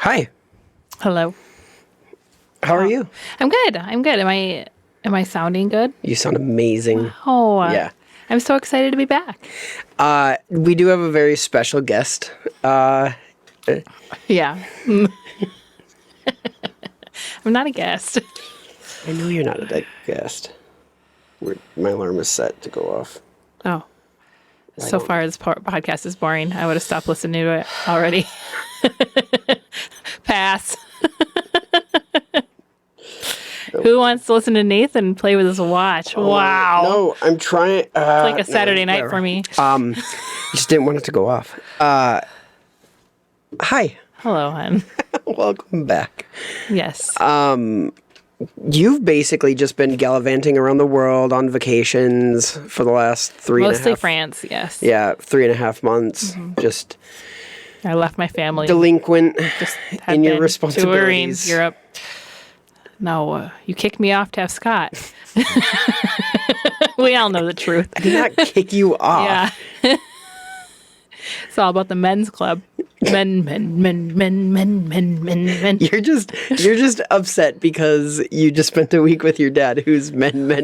Hi. Hello. How are you? I'm good. Am I sounding good? You sound amazing. Oh. Yeah. I'm so excited to be back. We do have a very special guest. Yeah. I'm not a guest. I know you're not a guest. My alarm is set to go off. Oh. So far, this podcast is boring. I would have stopped listening to it already. Pass. Who wants to listen to Nathan play with his watch? Wow. No, I'm trying. It's like a Saturday night for me. Just didn't want it to go off. Hi. Hello, hon. Welcome back. Yes. You've basically just been gallivanting around the world on vacations for the last Mostly France, yes. Yeah, 3.5 months. Mm-hmm. Just I left my family. Delinquent just in your responsibilities. Touring Europe. No, you kicked me off to have Scott. We all know the truth. I did not kick you off. Yeah. It's all about the men's club. Men. You're just upset because you just spent a week with your dad who's men. That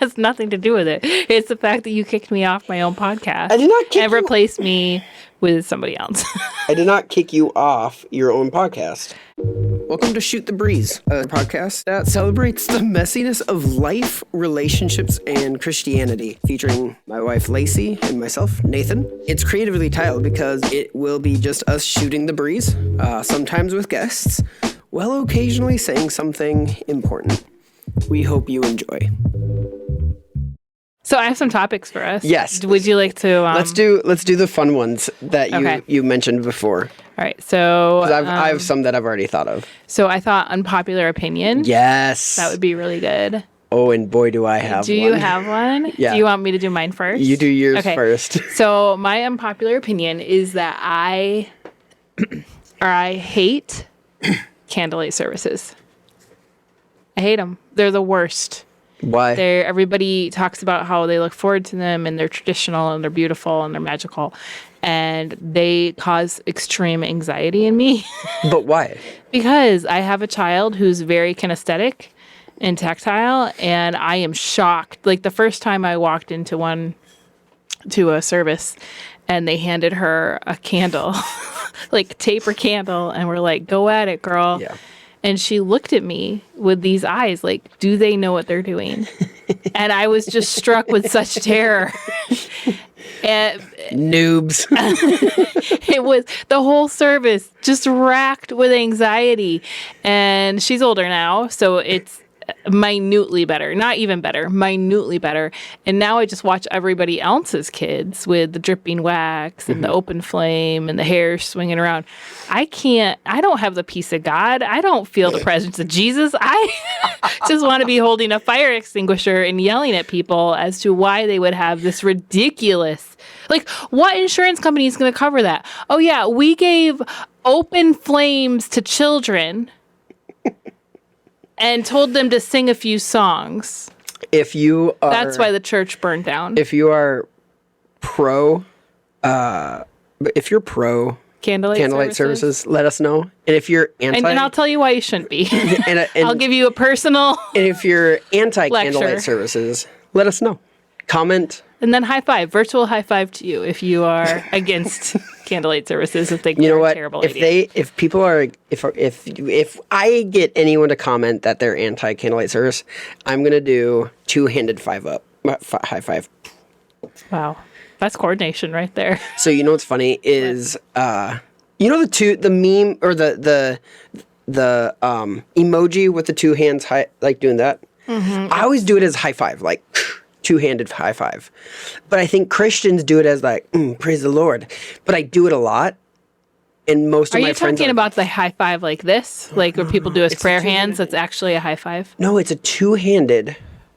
has nothing to do with it. It's the fact that you kicked me off my own podcast. I did not kick and replaced me with somebody else. I did not kick you off your own podcast. Welcome to Shoot the Breeze, a podcast that celebrates the messiness of life, relationships, and Christianity, featuring my wife Lacey and myself, Nathan. It's creatively titled because it will be just us shooting the breeze, sometimes with guests, while occasionally saying something important. We hope you enjoy. So I have some topics for us. Yes. Would you like to? Let's do the fun ones that you mentioned before. All right. So I have some that I've already thought of. So I thought unpopular opinion. Yes. That would be really good. Oh, and boy, do I have one. Do you have one? Yeah. Do you want me to do mine first? You do yours first. So my unpopular opinion is that I hate candlelight services. I hate them. They're the worst. Why? Everybody talks about how they look forward to them and they're traditional and they're beautiful and they're magical. And they cause extreme anxiety in me. But why? Because I have a child who's very kinesthetic and tactile, and I am shocked. Like the first time I walked into a service and they handed her a candle, like taper candle, and we're like, go at it, girl. Yeah. And she looked at me with these eyes like, do they know what they're doing? And I was just struck with such terror. And noobs. It was the whole service just racked with anxiety. And she's older now, so it's minutely better. Not even better, minutely better. And now I just watch everybody else's kids with the dripping wax and the open flame and the hair swinging around. I don't have the peace of God. I don't feel the presence of Jesus. I just want to be holding a fire extinguisher and yelling at people as to why they would have this ridiculous, like, what insurance company is going to cover that? Oh yeah, we gave open flames to children and told them to sing a few songs. That's why the church burned down. If you are pro candlelight services, let us know. And if you're anti, and I'll tell you why you shouldn't be. and I'll give you a personal. And if you're anti candlelight services, let us know. Comment. And then virtual high five to you if you are against candlelight services. If they are a terrible idea. If I get anyone to comment that they're anti candlelight service, I'm gonna do two-handed high five. Wow, that's coordination right there. So you know what's funny is the meme or the emoji with the two hands high, like doing that. Mm-hmm. I always do it as high five, like two-handed high five. But I think Christians do it as like, praise the Lord. But I do it a lot. And most of my friends... Are you talking about the high five like this? Like where people do as prayer hands? That's actually a high five? No, it's a two-handed...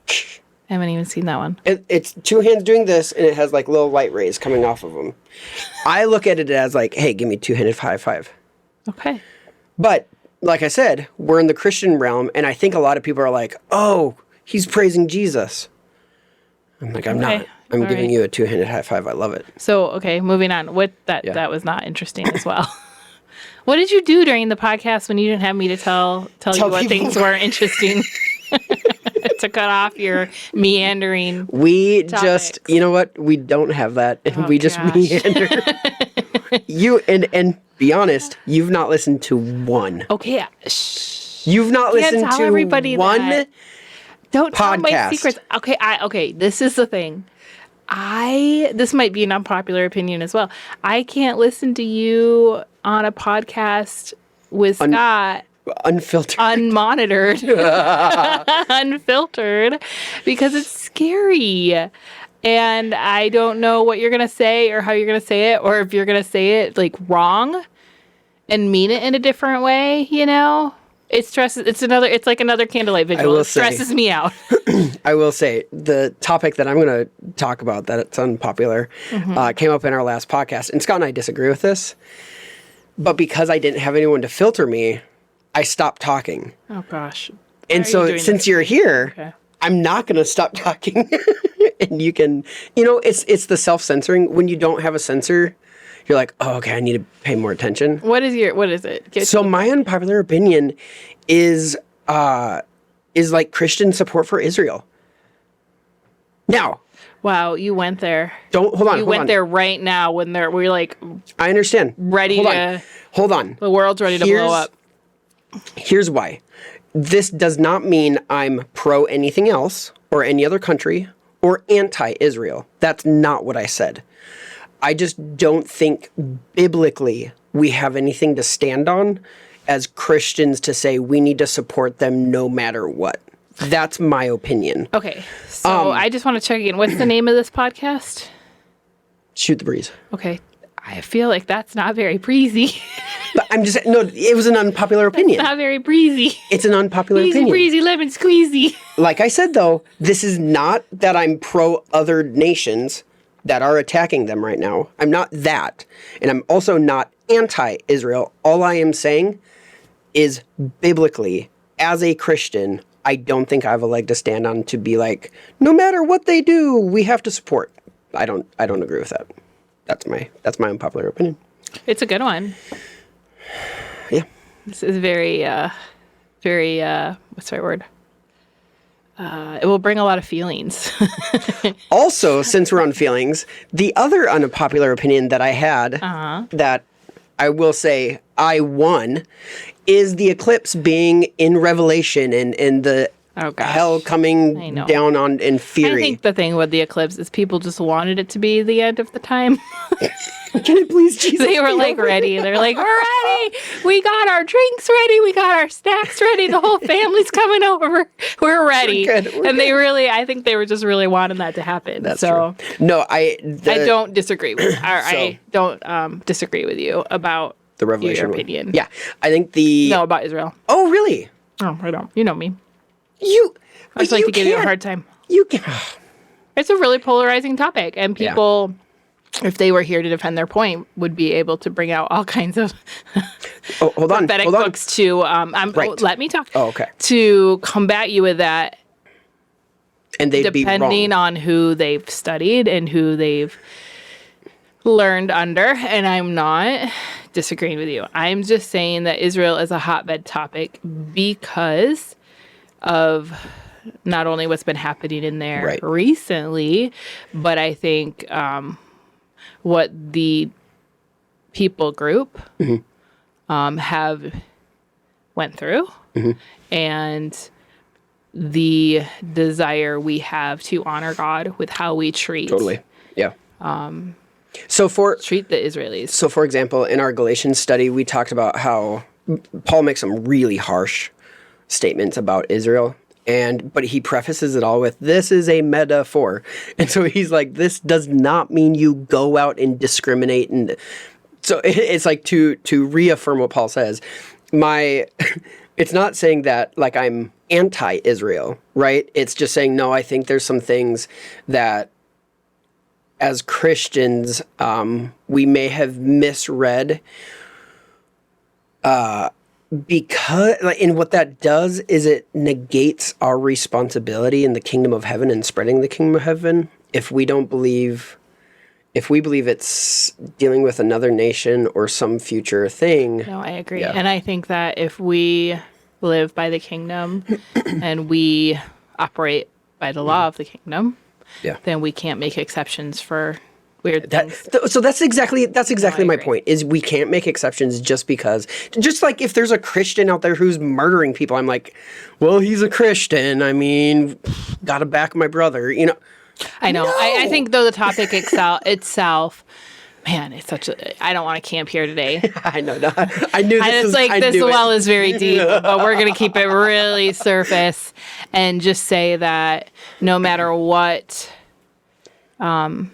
I haven't even seen that one. It's two hands doing this, and it has like little light rays coming off of them. I look at it as like, hey, give me two-handed high five. Okay. But, like I said, we're in the Christian realm, and I think a lot of people are like, oh, he's praising Jesus. I'm like, I'm not. I'm giving you a two-handed high five. I love it. So, okay, moving on. That was not interesting as well. What did you do during the podcast when you didn't have me to tell you what things weren't interesting? To cut off your meandering We topics. just, you know what? We don't have that. Oh, we just gosh. meander. You, and be honest, you've not listened to one. Okay. Shh. You've not Can't listened tell to everybody one that. Don't tell my podcast. secrets. Okay, this is the thing. This might be an unpopular opinion as well. I can't listen to you on a podcast with Scott unfiltered. unmonitored, unfiltered, because it's scary. And I don't know what you're going to say or how you're going to say it, or if you're going to say it like wrong and mean it in a different way, you know? It stresses, it's like another candlelight vigil. It stresses me out. I will say the topic that I'm going to talk about that it's unpopular came up in our last podcast, and Scott and I disagree with this, but because I didn't have anyone to filter me, I stopped talking. Oh gosh. And so since you're here, okay. I'm not going to stop talking. And you can, it's the self-censoring. When you don't have a censor, you're like, oh, okay, I need to pay more attention. What is it? So my unpopular opinion is like Christian support for Israel. Now. Wow, you went there. Hold on. You went there right now when we're like. I understand. Hold on. The world's ready to blow up. Here's why. This does not mean I'm pro anything else or any other country or anti-Israel. That's not what I said. I just don't think biblically we have anything to stand on as Christians to say we need to support them no matter what. That's my opinion. Okay, so I just want to check again. What's the name of this podcast? Shoot the Breeze. Okay, I feel like that's not very breezy. But it was an unpopular opinion. Not very breezy. It's an unpopular opinion. Breezy, lemon squeezy. Like I said, though, this is not that I'm pro other nations that are attacking them right now. I'm not that. And I'm also not anti-Israel. All I am saying is biblically, as a Christian, I don't think I have a leg to stand on to be like, no matter what they do, we have to support. I don't agree with that. That's my unpopular opinion. It's a good one. Yeah. This is very, what's the right word? It will bring a lot of feelings. Also, since we're on feelings, the other unpopular opinion that I had that I will say I won is the eclipse being in Revelation and the hell coming down on in fury. I think the thing with the eclipse is people just wanted it to be the end of the time. Can it please, Jesus? They were like ready. They're like, we're ready. We got our drinks ready. We got our snacks ready. The whole family's coming over. We're ready. We're good. I think they were just really wanting that to happen. That's true. No, I don't disagree with I don't disagree with you about the Revelation your opinion. Yeah. I think No, about Israel. Oh, really? Oh, I don't. You know me. I just like to give you a hard time. It's a really polarizing topic, and people, if they were here to defend their point, would be able to bring out all kinds of prophetic books to. Let me talk. Oh, okay. To combat you with that, and they'd depending be on who they've studied and who they've learned under. And I'm not disagreeing with you. I'm just saying that Israel is a hotbed topic because of not only what's been happening in there recently, but I think what the people group have went through and the desire we have to honor God with how we treat treat the Israelis. So for example, in our Galatians study, we talked about how Paul makes some really harsh statements about Israel. But he prefaces it all with, this is a metaphor. And so he's like, this does not mean you go out and discriminate. And so it's like to reaffirm what Paul says, it's not saying that like I'm anti-Israel, right? It's just saying, no, I think there's some things that as Christians, we may have misread, because, and what that does is it negates our responsibility in the kingdom of heaven and spreading the kingdom of heaven if we don't believe if we believe it's dealing with another nation or some future thing. No, I agree. Yeah. And I think that if we live by the kingdom and we operate by the law of the kingdom, then we can't make exceptions for weird things. So that's exactly my agree. point, is we can't make exceptions just because. Just like if there's a Christian out there who's murdering people, I'm like, well, he's a Christian. I mean, gotta back my brother, you know. I know. No! I think, though, the topic itself, man, it's such a... I don't want to camp here today. I know. No, I knew this was... this well is very deep, but we're going to keep it really surface and just say that no matter what someone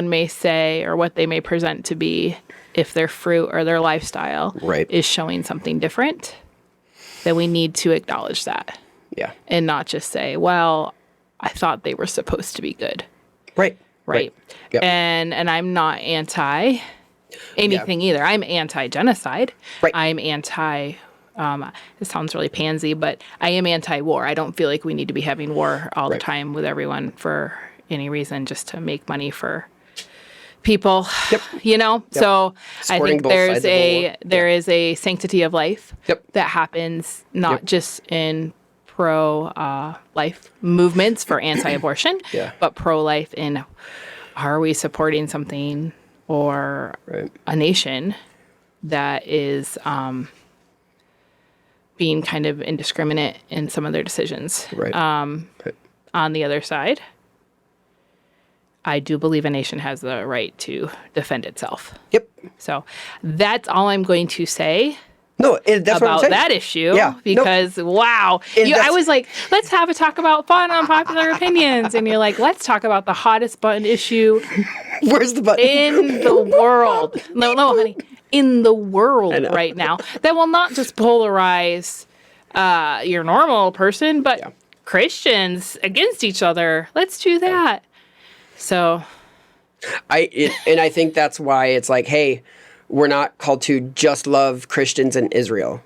may say or what they may present to be, if their fruit or their lifestyle is showing something different, then we need to acknowledge that. Yeah. And not just say, well, I thought they were supposed to be good. Right. Yep. And I'm not anti anything either. I'm anti-genocide. I'm anti, it sounds really pansy, but I am anti-war. I don't feel like we need to be having war all the time with everyone for any reason, just to make money for people, you know? So supporting, I think there is a sanctity of life that happens not just in pro-life movements for anti-abortion, but pro-life in, are we supporting something or a nation that is being kind of indiscriminate in some of their decisions. On the other side, I do believe a nation has the right to defend itself. So that's all I'm going to say. No, that's about that issue, because wow, I was like, let's have a talk about fun, unpopular opinions, and you're like, let's talk about the hottest button issue. Where's the button in the world? No, honey, in the world right now that will not just polarize your normal person, but Christians against each other. Let's do that. So, I think that's why it's like, hey. We're not called to just love Christians in Israel.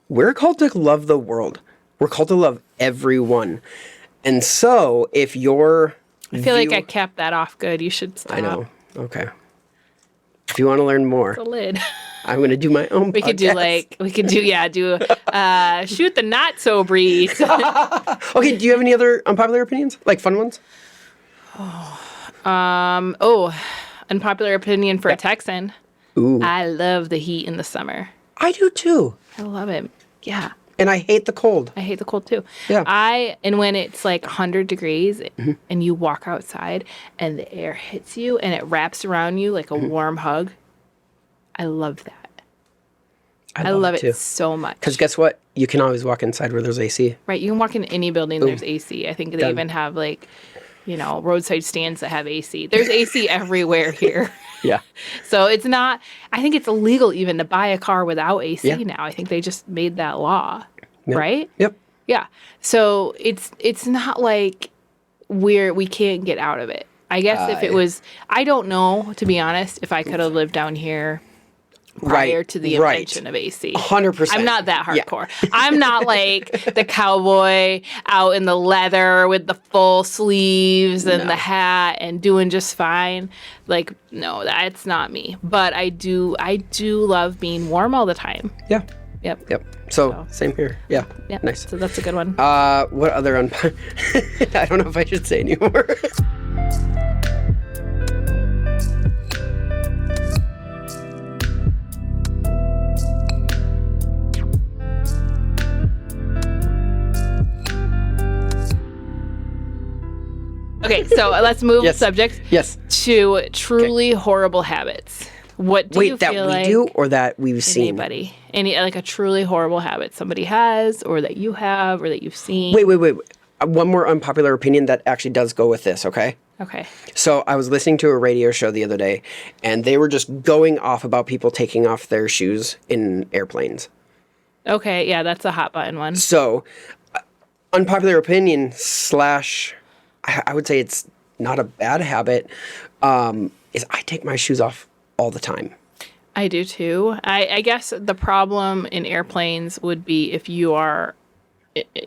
We're called to love the world. We're called to love everyone. And so, if you're... I feel like I capped that off good. You should stop. I know. Okay. If you want to learn more... It's a lid. I'm going to do my own podcast. We could do Shoot the Not-So-Breeze. Okay, do you have any other unpopular opinions? Like fun ones? Unpopular opinion for a Texan. Ooh. I love the heat in the summer. I do too. I love it. Yeah. And I hate the cold. I hate the cold too. Yeah. And when it's like 100 degrees and you walk outside and the air hits you and it wraps around you like a warm hug, I love that. I love it so much. Because guess what? You can always walk inside where there's AC. Right. You can walk in any building, there's AC. I think they even have like, roadside stands that have AC. There's AC everywhere here. Yeah. So it's not, I think it's illegal even to buy a car without AC now. I think they just made that law, right? Yep. Yeah. So it's not like we can't get out of it. I guess if it was, I don't know, to be honest, if I could have lived down here prior to the invention of AC. 100%. I'm not that hardcore. Yeah. I'm not like the cowboy out in the leather with the full sleeves and the hat and doing just fine. Like, no, that's not me. But I do love being warm all the time. Yeah. Yep. So same here. Yeah. Nice. So that's a good one. What other I don't know if I should say anymore. Okay, so let's move the subject to truly horrible habits. What do you feel like? Wait, that we do or that we've seen? Anybody. Like a truly horrible habit somebody has or that you have or that you've seen. Wait. One more unpopular opinion that actually does go with this, okay? Okay. So I was listening to a radio show the other day, and they were just going off about people taking off their shoes in airplanes. Okay, yeah, that's a hot button one. So, unpopular opinion / I would say it's not a bad habit, is I take my shoes off all the time. I do too. I guess the problem in airplanes would be if you are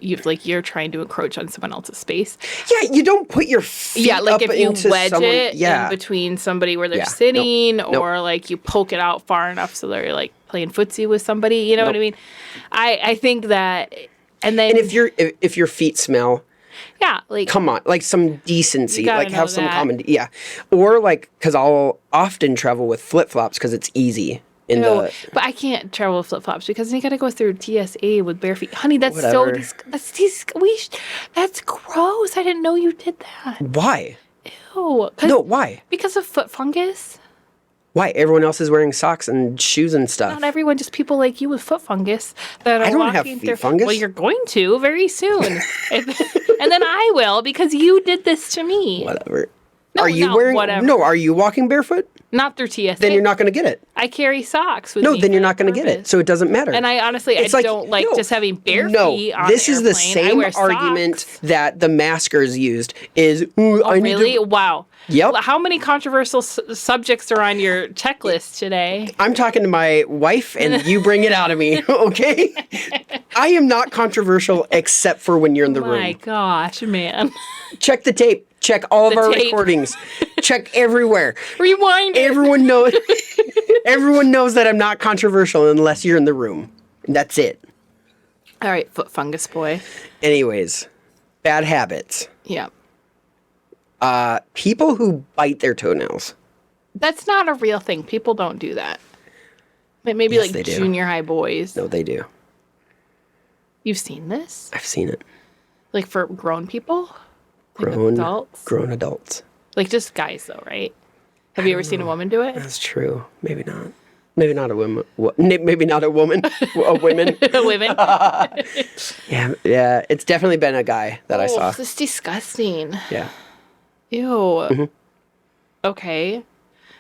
you're trying to encroach on someone else's space. Yeah, you don't put your feet like up if you into wedge someone. it Yeah. in between somebody where they're Yeah. sitting, Nope. or like you poke it out far enough so they're like playing footsie with somebody. You know what I mean? I think that, and then And if your feet smell, yeah, like come on, like some decency, gotta like know have some that. common, yeah. Or like, because I'll often travel with flip flops because it's easy. but I can't travel with flip flops because you got to go through TSA with bare feet. Honey, that's Whatever. that's gross. I didn't know you did that. Why? Ew. No, why? Because of foot fungus. Why? Everyone else is wearing socks and shoes and stuff. Not everyone, just people like you with foot fungus that are I don't have walking feet through. fungus. Well, you're going to very soon, and then I will because you did this to me. Whatever. No, are you not wearing? whatever. No, are you walking barefoot? Not through TSA. Then you're not going to get it. I carry socks with No, me then for you're that not going to get it. purpose. So it doesn't matter. And I honestly, It's I don't like no, just having bare no, feet on this the is the airplane. I same wear argument socks. that the maskers used. Is Oh, I need really? to, Wow. Yep. How many controversial subjects are on your checklist today? I'm talking to my wife, and you bring it out of me, okay? I am not controversial except for when you're in the My room. gosh, man. Check the tape. Check all of The our tape. recordings. Check everywhere. Rewind it. Everyone knows. Everyone knows that I'm not controversial unless you're in the room. That's it. All right, foot fungus boy. Anyways, bad habits. Yeah. People who bite their toenails. That's not a real thing. People don't do that. But maybe Yes, like they do. junior high boys. No, they do. You've seen this? I've seen it. Like for grown people? Like Grown adults? Grown adults. Like just guys though, right? Have you ever seen a woman do it? That's true. Maybe not. Maybe not a woman. Maybe not a woman. A women. Women? Yeah. It's definitely been a guy that I saw. This is disgusting. Yeah. Ew. Mm-hmm. Okay.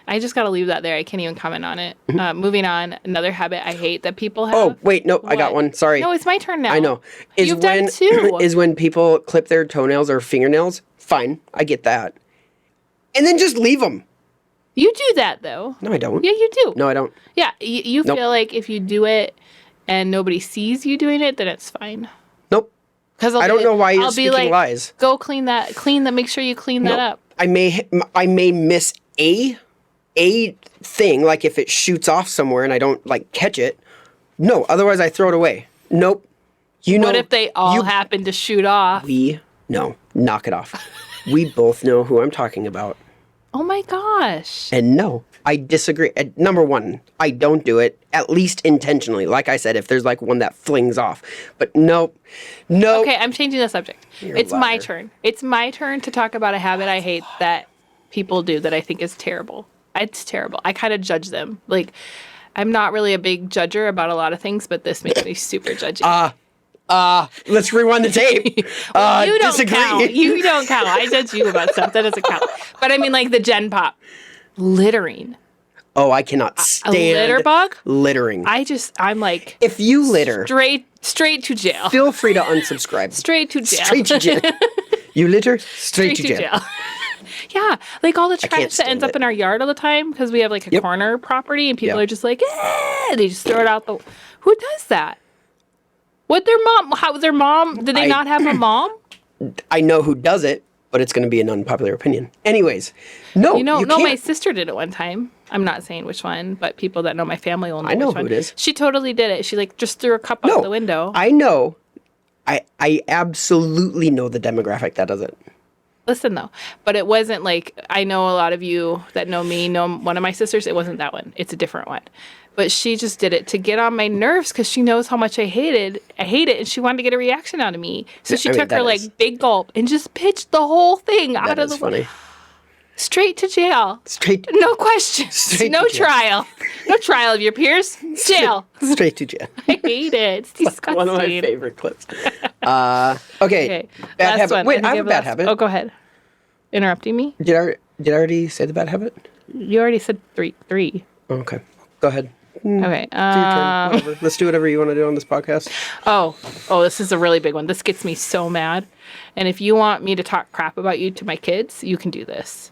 I just got to leave that there. I can't even comment on it. Moving on. Another habit I hate that people have. Oh wait, no, I got What? one. Sorry. No, it's my turn now. I know. You've done two. Is when people clip their toenails or fingernails. Fine, I get that. And then just leave them. You do that though. No, I don't. Yeah, you do. No, I don't. Yeah, you Nope. feel like if you do it and nobody sees you doing it, then it's fine. Nope. Because I don't know why you're I'll be speaking like, lies. Go clean that. Make sure you clean that Nope. up. I may miss a thing, like if it shoots off somewhere and I don't like catch it. No, otherwise I throw it away. Nope. You know. What if they all happen to shoot off? No, knock it off. We both know who I'm talking about. Oh my gosh. And no, I disagree. Number one, I don't do it, at least intentionally. Like I said, if there's like one that flings off. But nope. Okay, I'm changing the subject. It's my liar. turn. It's my turn to talk about a habit I hate that people do that I think is terrible. It's terrible. I kind of judge them. Like, I'm not really a big judger about a lot of things, but this makes me super judgy. Let's rewind the tape. You don't disagree. count. You don't count. I judge you about stuff. That doesn't count. But I mean, like the Gen Pop. Littering. Oh, I cannot stand litter bug? littering. I'm like, If you litter, straight to jail. feel free to unsubscribe. Straight to jail. Straight to jail. You litter, straight to jail. Yeah, like all the can't trash that stand ends up it. in our yard all the time because we have like a Yep. corner property and people Yeah. are just like, they just throw it out the. Who does that? What their mom? How their mom? Did they not have a mom? I know who does it, but it's going to be an unpopular opinion. Anyways, no, You know, you no, can't. my sister did it one time. I'm not saying which one, but people that know my family will know. I know which who one. it is. She totally did it. She like just threw a cup out the window. I know. I absolutely know the demographic that does it. Listen though, but it wasn't like I know a lot of you that know me know one of my sisters. It wasn't that one. It's a different one. But she just did it to get on my nerves because she knows how much I hate it, and she wanted to get a reaction out of me. So she I mean, took her that like is- big gulp and just pitched the whole thing out That of is the funny. straight to jail. Straight No questions. Straight No to jail. trial. No trial of your peers. Jail. straight to jail. I hate it. It's disgusting. One of my favorite clips. Okay. Okay. Bad last habit. one. Wait, I have give a bad last- habit. Oh, go ahead. Interrupting me? Did I already say the bad habit? You already said three. Okay. Go ahead. Okay. Do your turn. Whatever. Let's do whatever you want to do on this podcast. Oh, this is a really big one. This gets me so mad. And if you want me to talk crap about you to my kids, you can do this.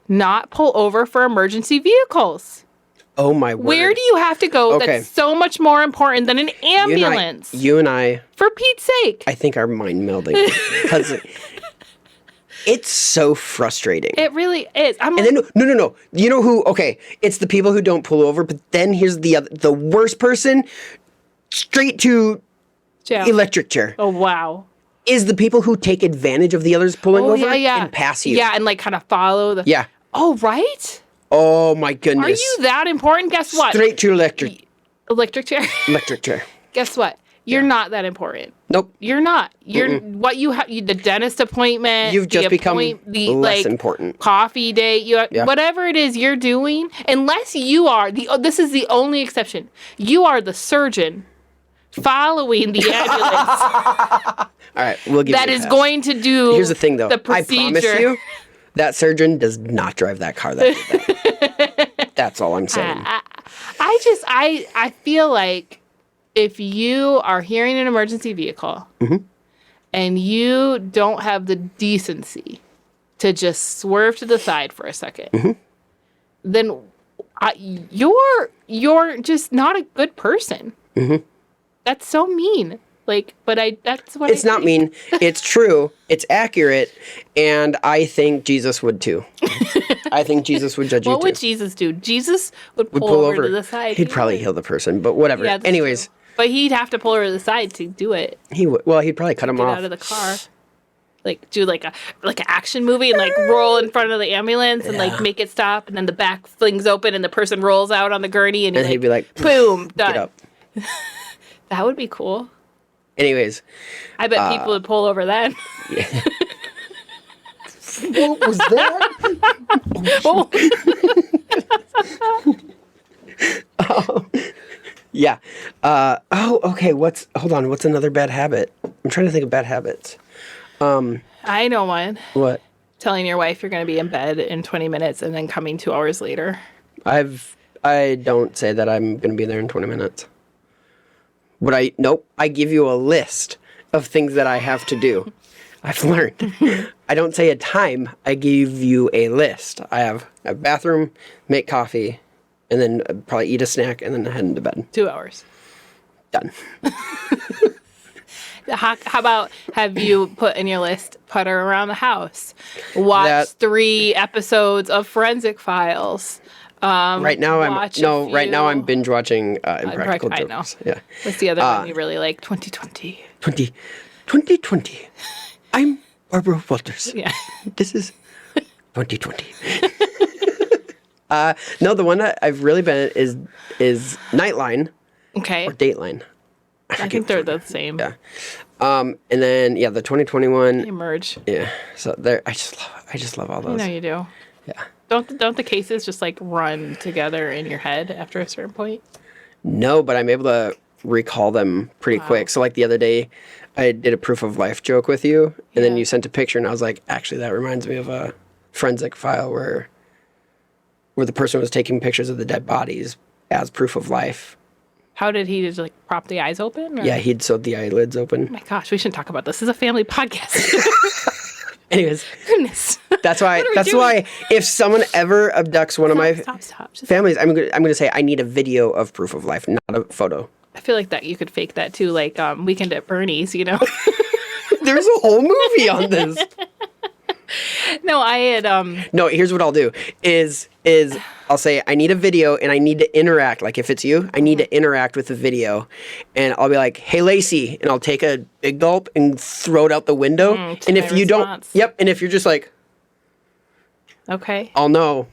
Not pull over for emergency vehicles. Oh my word. Where do you have to go Okay. that's so much more important than an ambulance? You and I, for Pete's sake. I think are mind melding because it's so frustrating. It really is. And then no. You know who? Okay, it's the people who don't pull over. But then here's the worst person, straight to Jail. electric chair. Oh wow. Is the people who take advantage of the others pulling over and pass you. Yeah, and like kind of follow the. Yeah. Oh right. Oh my goodness. Are you that important? Guess what? Straight to electric chair. Electric chair. Guess what? You're not that important. Nope. You're not. You're what you have. The dentist appointment. You've just become less important. Coffee date. Whatever it is you're doing, unless you are this is the only exception. You are the surgeon following the ambulance. All right, we'll give that you is that. going to do. Here's the thing, though. The procedure. I promise you, that surgeon does not drive that car. That's all I'm saying. I feel like if you are hearing an emergency vehicle and you don't have the decency to just swerve to the side for a second, then you're just not a good person. That's so mean. That's what it's not mean. It's true. It's accurate. And I think Jesus would too. I think Jesus would judge you too. What would Jesus do? Jesus would pull over to the side. He'd probably heal the person, but whatever. Yeah, anyways. True. But he'd have to pull over to the side to do it. He would. Well, he'd probably cut him off. Get out of the car. Do an action movie and roll in front of the ambulance and make it stop, and then the back flings open and the person rolls out on the gurney and he'd be like, boom, done. Get up. That would be cool. Anyways. I bet people would pull over then. Yeah. What was that? Yeah. Okay. Hold on. What's another bad habit? I'm trying to think of bad habits. I know one. What? Telling your wife you're going to be in bed in 20 minutes and then coming 2 hours later. I don't say that I'm going to be there in 20 minutes. But I give you a list of things that I have to do. I've learned. I don't say a time. I give you a list. I have a bathroom, make coffee, and then probably eat a snack, and then head into bed. 2 hours. Done. How about have you put in your list putter around the house, watch 3 episodes of Forensic Files? Right now I'm binge watching Impractical Jokers. Yeah. What's the other one you really like? 2020. 2020. I'm Barbara Walters. Yeah. This is 2020. No, the one that I've really been is Nightline. Okay. Or Dateline. I think they're the same. Yeah. And then the 2021. They merge. Yeah. So I just love all those. I know you do. Yeah. Don't the cases just run together in your head after a certain point? No, but I'm able to recall them pretty quick. So the other day, I did a proof of life joke with you, and then you sent a picture, and I was like, actually, that reminds me of a forensic file where the person was taking pictures of the dead bodies as proof of life. How did he just prop the eyes open? Or? Yeah, he'd sewed the eyelids open. Oh my gosh, we shouldn't talk about this. This is a family podcast. Anyways, goodness. That's why if someone ever abducts one of my families, I'm gonna say I need a video of proof of life, not a photo. I feel like that you could fake that too, Weekend at Bernie's, There's a whole movie on this. No, I had No, here's what I'll do is I'll say I need a video and I need to interact. If it's you, I need to interact with the video, and I'll be like, "Hey, Lacey," and I'll take a big gulp and throw it out the window. And if you don't, and if you're just like, okay, I'll know.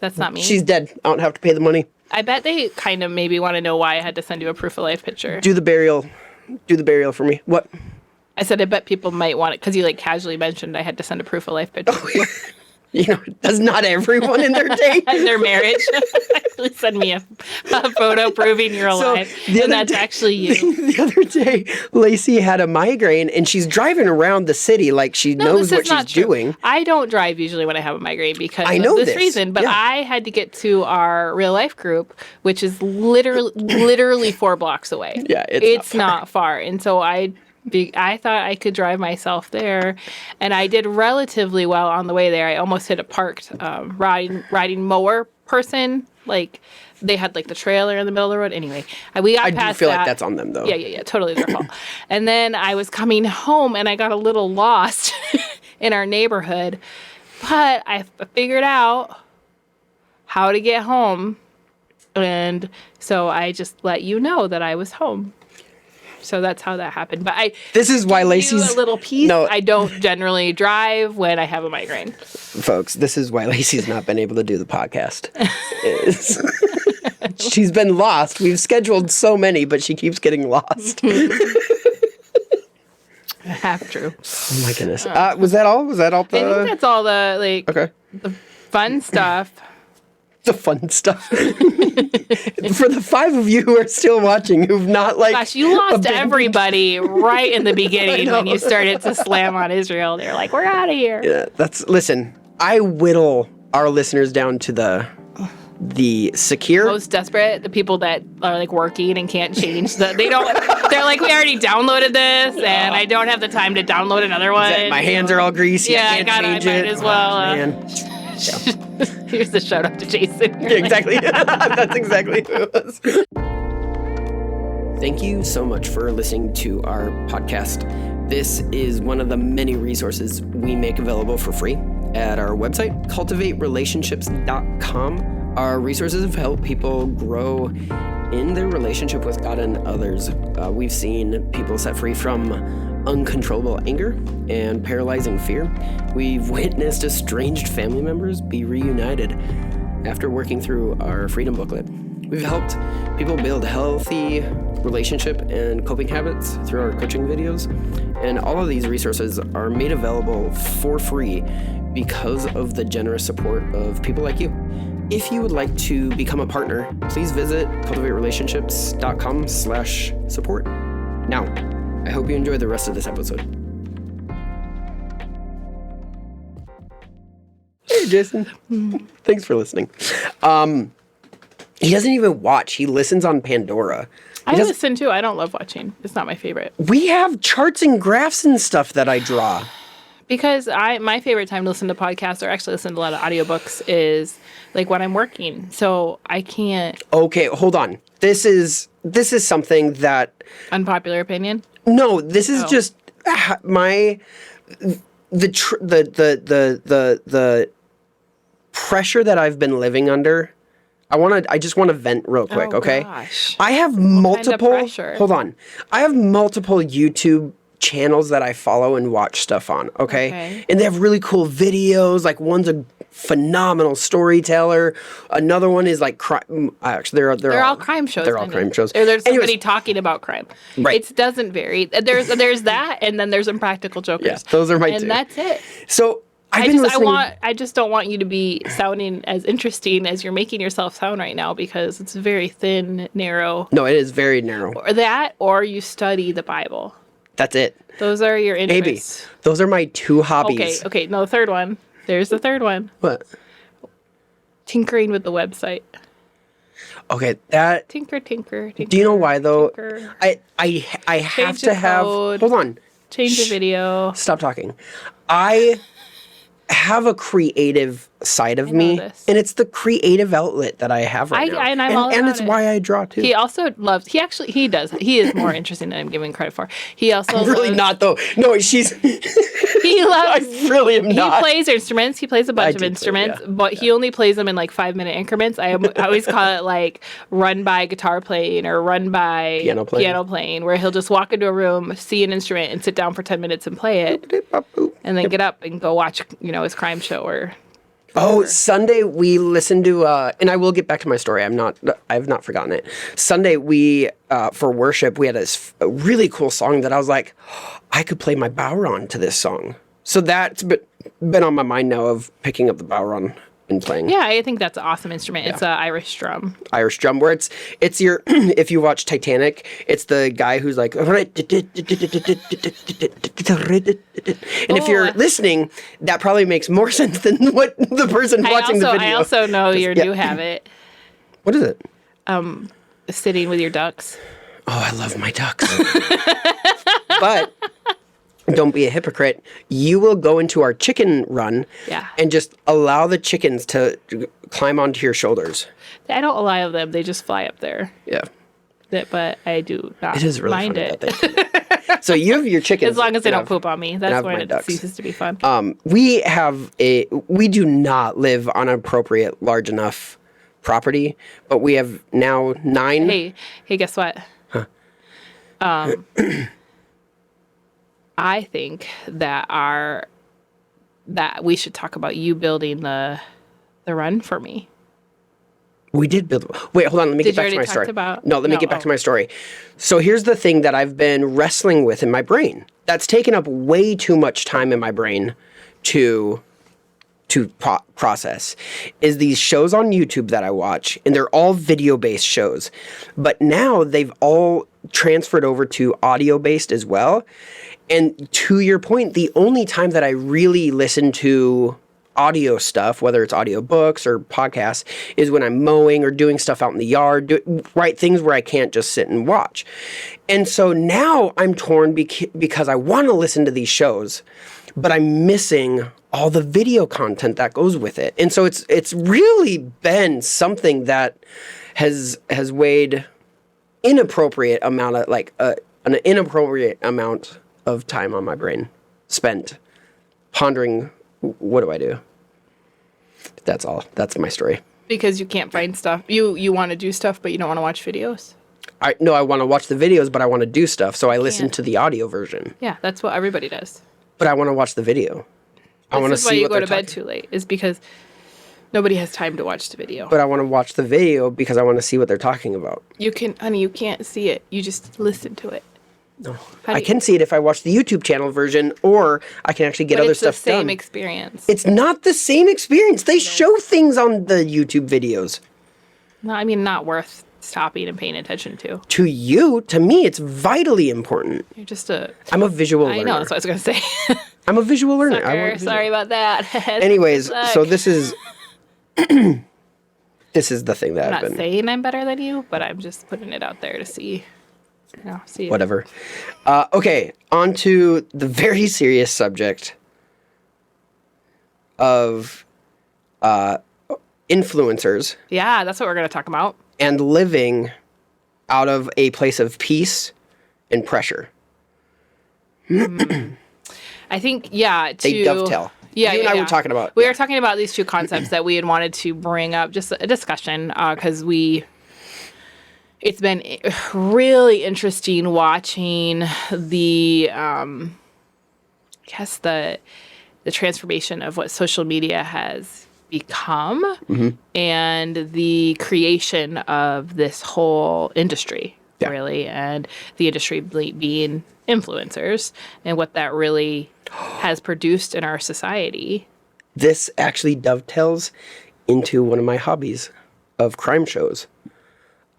That's not me. She's dead. I don't have to pay the money. I bet they kind of maybe want to know why I had to send you a proof of life picture. Do the burial for me. What? I said I bet people might want it because you casually mentioned I had to send a proof of life picture. Oh, does not everyone in their day? In their marriage. Actually send me a photo proving you're alive. And that's actually you. The other day, Lacey had a migraine and she's driving around the city like she knows what she's doing. I don't drive usually when I have a migraine because I know of this reason, but I had to get to our real life group, which is literally 4 blocks away. Yeah, it's not far. And so I thought I could drive myself there, and I did relatively well on the way there. I almost hit a parked riding mower person, they had like the trailer in the middle of the road. Anyway, we got I past do feel that. like that's on them, though. Yeah, totally their fault. And then I was coming home and I got a little lost in our neighborhood, but I figured out how to get home. And so I just let you know that I was home. So that's how that happened. But this is why Lacey's a little piece. No, I don't generally drive when I have a migraine. Folks, this is why Lacey's not been able to do the podcast. She's been lost. We've scheduled so many, but she keeps getting lost. Half true. Oh my goodness. Was that all? Was that all? I think that's all the the fun stuff. The fun stuff. For the 5 of you who are still watching, who've not Gosh, you lost everybody right in the beginning when you started to slam on Israel. They're like, we're out of here. Yeah, listen, I whittle our listeners down to the secure, most desperate, the people that are like working and can't change they're like, we already downloaded this and I don't have the time to download another one. My hands are all greasy. Yeah, I can't change might as well. Oh, man. Here's the shout out to Jason. Yeah, exactly. That's exactly who it was. Thank you so much for listening to our podcast. This is one of the many resources we make available for free at our website, cultivaterelationships.com. Our resources have helped people grow in their relationship with God and others. We've seen people set free from uncontrollable anger and paralyzing fear. We've witnessed estranged family members be reunited after working through our freedom booklet. We've helped people build healthy relationship and coping habits through our coaching videos. And all of these resources are made available for free because of the generous support of people like you. If you would like to become a partner, please visit cultivaterelationships.com/support. Now, I hope you enjoy the rest of this episode. Hey, Jason. Thanks for listening. He doesn't even watch. He listens on Pandora. I listen too. I don't love watching. It's not my favorite. We have charts and graphs and stuff that I draw. Because my favorite time to listen to podcasts or actually listen to a lot of audiobooks is like when I'm working. So I can't. Okay, hold on. This is something that. Unpopular opinion? No, this is just the pressure that I've been living under. I just want to vent real quick, okay? Gosh. I have multiple. Kind of pressure? Hold on. I have multiple YouTube channels that I follow and watch stuff on, okay? And they have really cool videos. Like one's a phenomenal storyteller. Another one is like crime. Actually, they're all crime shows. They're all crime shows. There's somebody talking about crime. Right. It doesn't vary. There's that, and then there's Impractical Jokers. Yeah, those are my two. And that's it. So I just don't want you to be sounding as interesting as you're making yourself sound right now because it's very thin, narrow. No, it is very narrow. Or that, or you study the Bible. That's it. Those are your interests. Maybe. Those are my two hobbies. Okay. No, the third one. There's the third one. What? Tinkering with the website. Okay, that. Tinker. Do you know why though? Tinker. I have to have. Code, hold on. Change the video. Stop talking. I have a creative side of me, and it's the creative outlet that I have right now. And I'm all about and it's why I draw too. He also loves. He is more interesting than I'm giving credit for. He also really not though. No, she's. He loves. I really am not. He plays instruments. He plays a bunch of instruments, but he only plays them in like 5-minute increments. I always call it like run by guitar playing or run by piano playing, where he'll just walk into a room, see an instrument, and sit down for 10 minutes and play it, and then get up and go watch his crime show or. Oh, Sunday we listened to, and I will get back to my story. I've not forgotten it. Sunday we, for worship, we had a really cool song that I was like, I could play my bowron to this song. So that's been on my mind now of picking up the bowron and playing. Yeah, I think that's an awesome instrument. Yeah. It's an Irish drum. Irish drum, where it's your, if you watch Titanic, it's the guy who's like, and if you're listening, that probably makes more sense than what the person watching the video. I also know your new habit. What is it? Sitting with your ducks. Oh, I love my ducks. But don't be a hypocrite. You will go into our chicken run and just allow the chickens to climb onto your shoulders. I don't allow them. They just fly up there. Yeah. But I do not It is really mind funny it. that so you have your chickens. As long as they don't poop on me. That's when it ducks. ceases to be fun. We do not live on an appropriate large enough property, but we have now 9. Hey, guess what? Huh. I think that we should talk about you building the run for me. We did build. Wait, hold on. Let me get back to my story. Let me get back to my story. So here's the thing that I've been wrestling with in my brain. That's taken up way too much time in my brain to process. Is these shows on YouTube that I watch, and they're all video-based shows, but now they've all transferred over to audio-based as well. And to your point, the only time that I really listen to audio stuff, whether it's audiobooks or podcasts, is when I'm mowing or doing stuff out in the yard, things where I can't just sit and watch. And so now I'm torn because I want to listen to these shows, but I'm missing all the video content that goes with it. And so it's really been something that has weighed inappropriate amount of an inappropriate amount of time on my brain spent pondering, what do I do? That's all. That's my story. Because you can't find stuff. You want to do stuff, but you don't want to watch videos? I want to watch the videos, but I want to do stuff, so I listen to the audio version. Yeah, that's what everybody does. But I want to watch the video. I want to see what they're talking. This is why you go to bed too late, is because nobody has time to watch the video. But I want to watch the video because I want to see what they're talking about. You can't see it. You just listen to it. No, I can see it if I watch the YouTube channel version, or I can actually get other stuff done. It's the same experience. It's not the same experience. They show things on the YouTube videos. No, I mean, not worth stopping and paying attention to. To you, to me, it's vitally important. You're just I'm a visual learner. I know, that's what I was going to say. I'm a visual learner. Sorry about that. Anyways, so this is... this is the thing that I'm not saying I'm better than you, but I'm just putting it out there to see... Whatever. Okay, on to the very serious subject of influencers. Yeah, that's what we're going to talk about. And living out of a place of peace and pressure. I think, they dovetail. Yeah, you and I were talking about. We were talking about these two concepts that we had wanted to bring up, just a discussion, because it's been really interesting watching the transformation of what social media has become and the creation of this whole industry, really, and the industry being influencers and what that really has produced in our society. This actually dovetails into one of my hobbies of crime shows.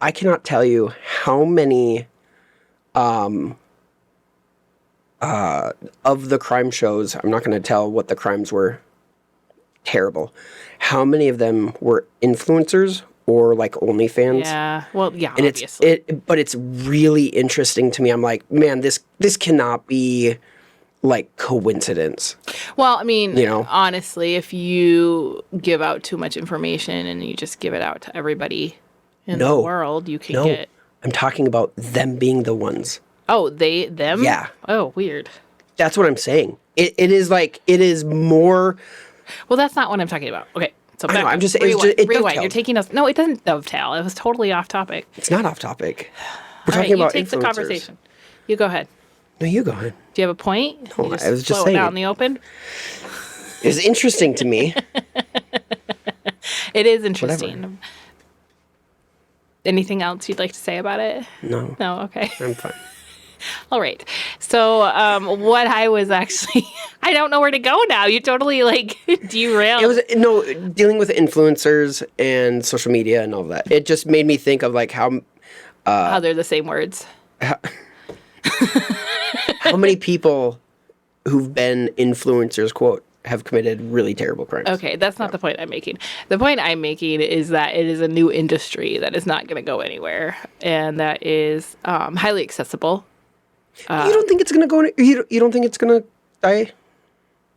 I cannot tell you how many of the crime shows, I'm not going to tell what the crimes were, terrible. How many of them were influencers or like OnlyFans? Yeah, well, yeah, and obviously. But it's really interesting to me. I'm like, man, this cannot be like coincidence. Well, I mean, honestly, if you give out too much information and you just give it out to everybody in the world, you can get... I'm talking about them being the ones. Oh, them? Yeah. Oh, weird. That's what I'm saying. It is more... Well, that's not what I'm talking about. Okay, so I know, I'm just... Rewind. You're taking us... No, it doesn't dovetail. It was totally off topic. It's not off topic. We're talking about you take the conversation. You go ahead. No, you go ahead. Do you have a point? No, I was just saying. Out in the open? It's interesting to me. It is interesting. Whatever. Anything else you'd like to say about it? No. No? Okay. I'm fine. All right. So what I was actually... I don't know where to go now. You totally, derailed. It was, dealing with influencers and social media and all that. It just made me think of, how they're the same words. How many people who've been influencers, quote, have committed really terrible crimes? Okay, that's not the point I'm making. The point I'm making is that it is a new industry that is not going to go anywhere, and that is highly accessible You don't think it's going to go... You don't think it's going to die?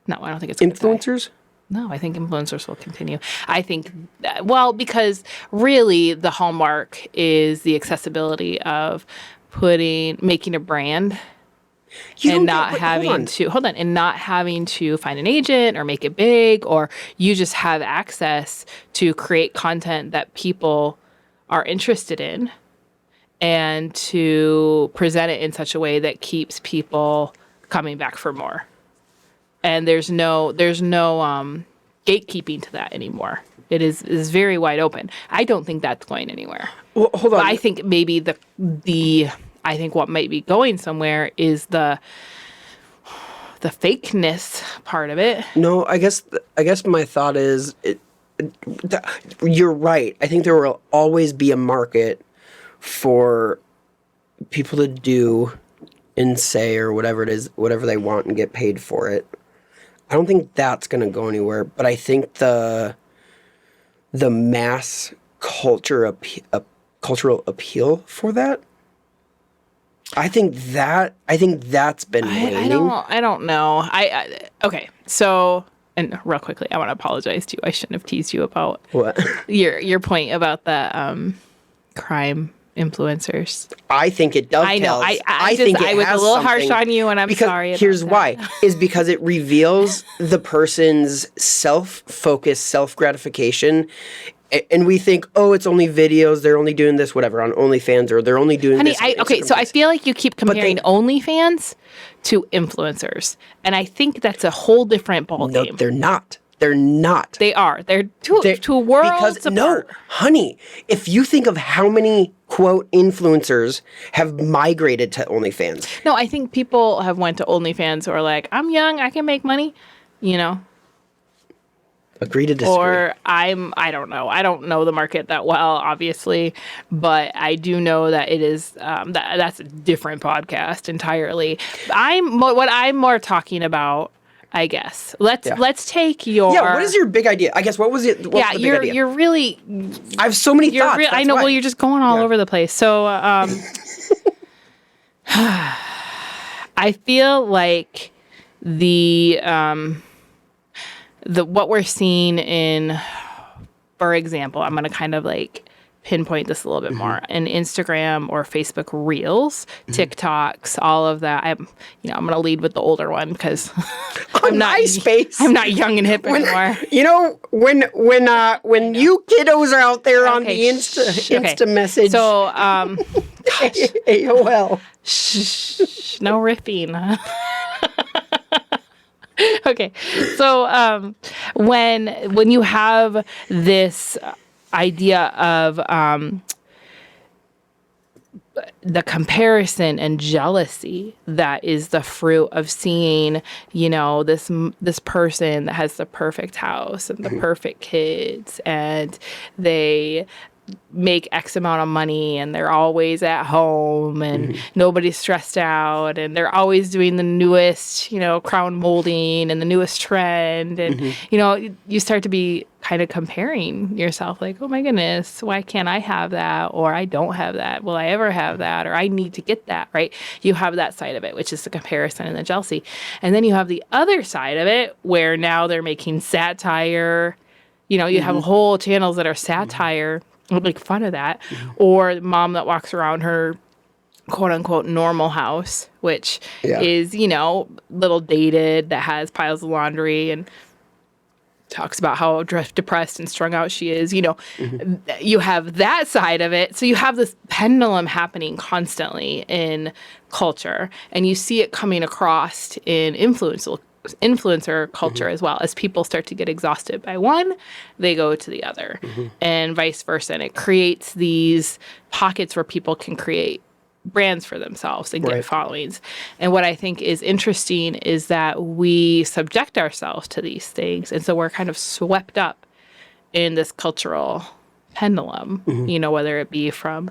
No, I don't think it's going to die. Influencers? No, I think influencers will continue. I think, well, because really the hallmark is the accessibility of making a brand and not having to find an agent or make it big, or you just have access to create content that people are interested in and to present it in such a way that keeps people coming back for more. And there's no gatekeeping to that anymore. It is very wide open. I don't think that's going anywhere. Well, hold on. But I think maybe I think what might be going somewhere is the fakeness part of it. No, I guess my thought is you're right. I think there will always be a market for people to do and say or whatever it is, whatever they want and get paid for it. I don't think that's going to go anywhere, but I think the mass cultural appeal for that, I think that's been waning. I don't know. Okay. So, and real quickly, I want to apologize to you. I shouldn't have teased you about what your point about the crime influencers. I think it dovetails. I know. I was a little harsh on you, and I'm sorry. Here's why: is because it reveals the person's self-focused, self-gratification, and we think, oh, it's only videos. They're only doing this, whatever, on OnlyFans, or they're only doing this. Okay, so I feel like you keep comparing OnlyFans to influencers, and I think that's a whole different ballgame. No, they're not. They're not. They are. They're two worlds apart. No, honey, if you think of how many, quote, influencers have migrated to OnlyFans. No, I think people have went to OnlyFans who are like, I'm young, I can make money, Agree to disagree. Or I don't know. I don't know the market that well, obviously, but I do know that it is, that's a different podcast entirely. What I'm more talking about, I guess. Let's take your... Yeah, what is your big idea? I guess, what was it? What's the big idea? You're really... I have so many thoughts. I know, well, you're just going all over the place. So, I feel like what we're seeing in, for example, I'm going to kind of like pinpoint this a little bit more in Instagram or Facebook Reels, TikToks, all of that. I'm going to lead with the older one because I'm not young and hip anymore. When you kiddos are out there on the Insta message. So, AOL. Shh, no riffing. Okay. So, when you have this idea of the comparison and jealousy that is the fruit of seeing, this person that has the perfect house and the perfect kids, and they make X amount of money and they're always at home and nobody's stressed out and they're always doing the newest, crown molding and the newest trend. And, you start to be kind of comparing yourself like, oh my goodness, why can't I have that? Or I don't have that. Will I ever have that? Or I need to get that, right? You have that side of it, which is the comparison and the jealousy. And then you have the other side of it where now they're making satire. You have whole channels that are satire. Make fun of that, or mom that walks around her quote unquote normal house, which is, little dated, that has piles of laundry and talks about how depressed and strung out she is. You have that side of it. So you have this pendulum happening constantly in culture, and you see it coming across in influencer culture as well. As people start to get exhausted by one, they go to the other, and vice versa. And it creates these pockets where people can create brands for themselves and get followings. And what I think is interesting is that we subject ourselves to these things, and so we're kind of swept up in this cultural pendulum, whether it be from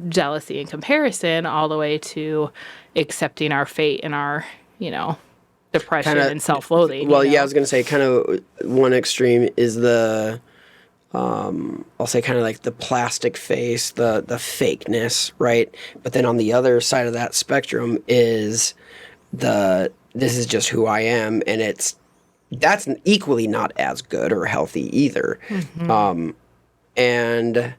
jealousy and comparison all the way to accepting our fate and our, depression and self-loathing. Well, I was going to say kind of one extreme is the I'll say kind of like the plastic face, the fakeness, right? But then on the other side of that spectrum is this is just who I am, and that's equally not as good or healthy either. And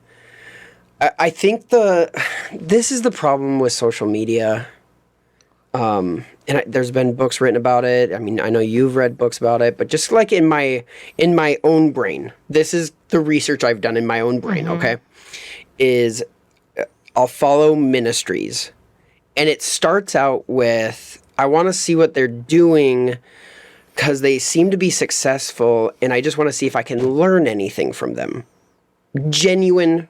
I think this is the problem with social media. There's been books written about it. I mean, I know you've read books about it, but just like in my own brain, this is the research I've done in my own brain, okay? Is I'll follow ministries, and it starts out with, I want to see what they're doing because they seem to be successful, and I just want to see if I can learn anything from them. Genuine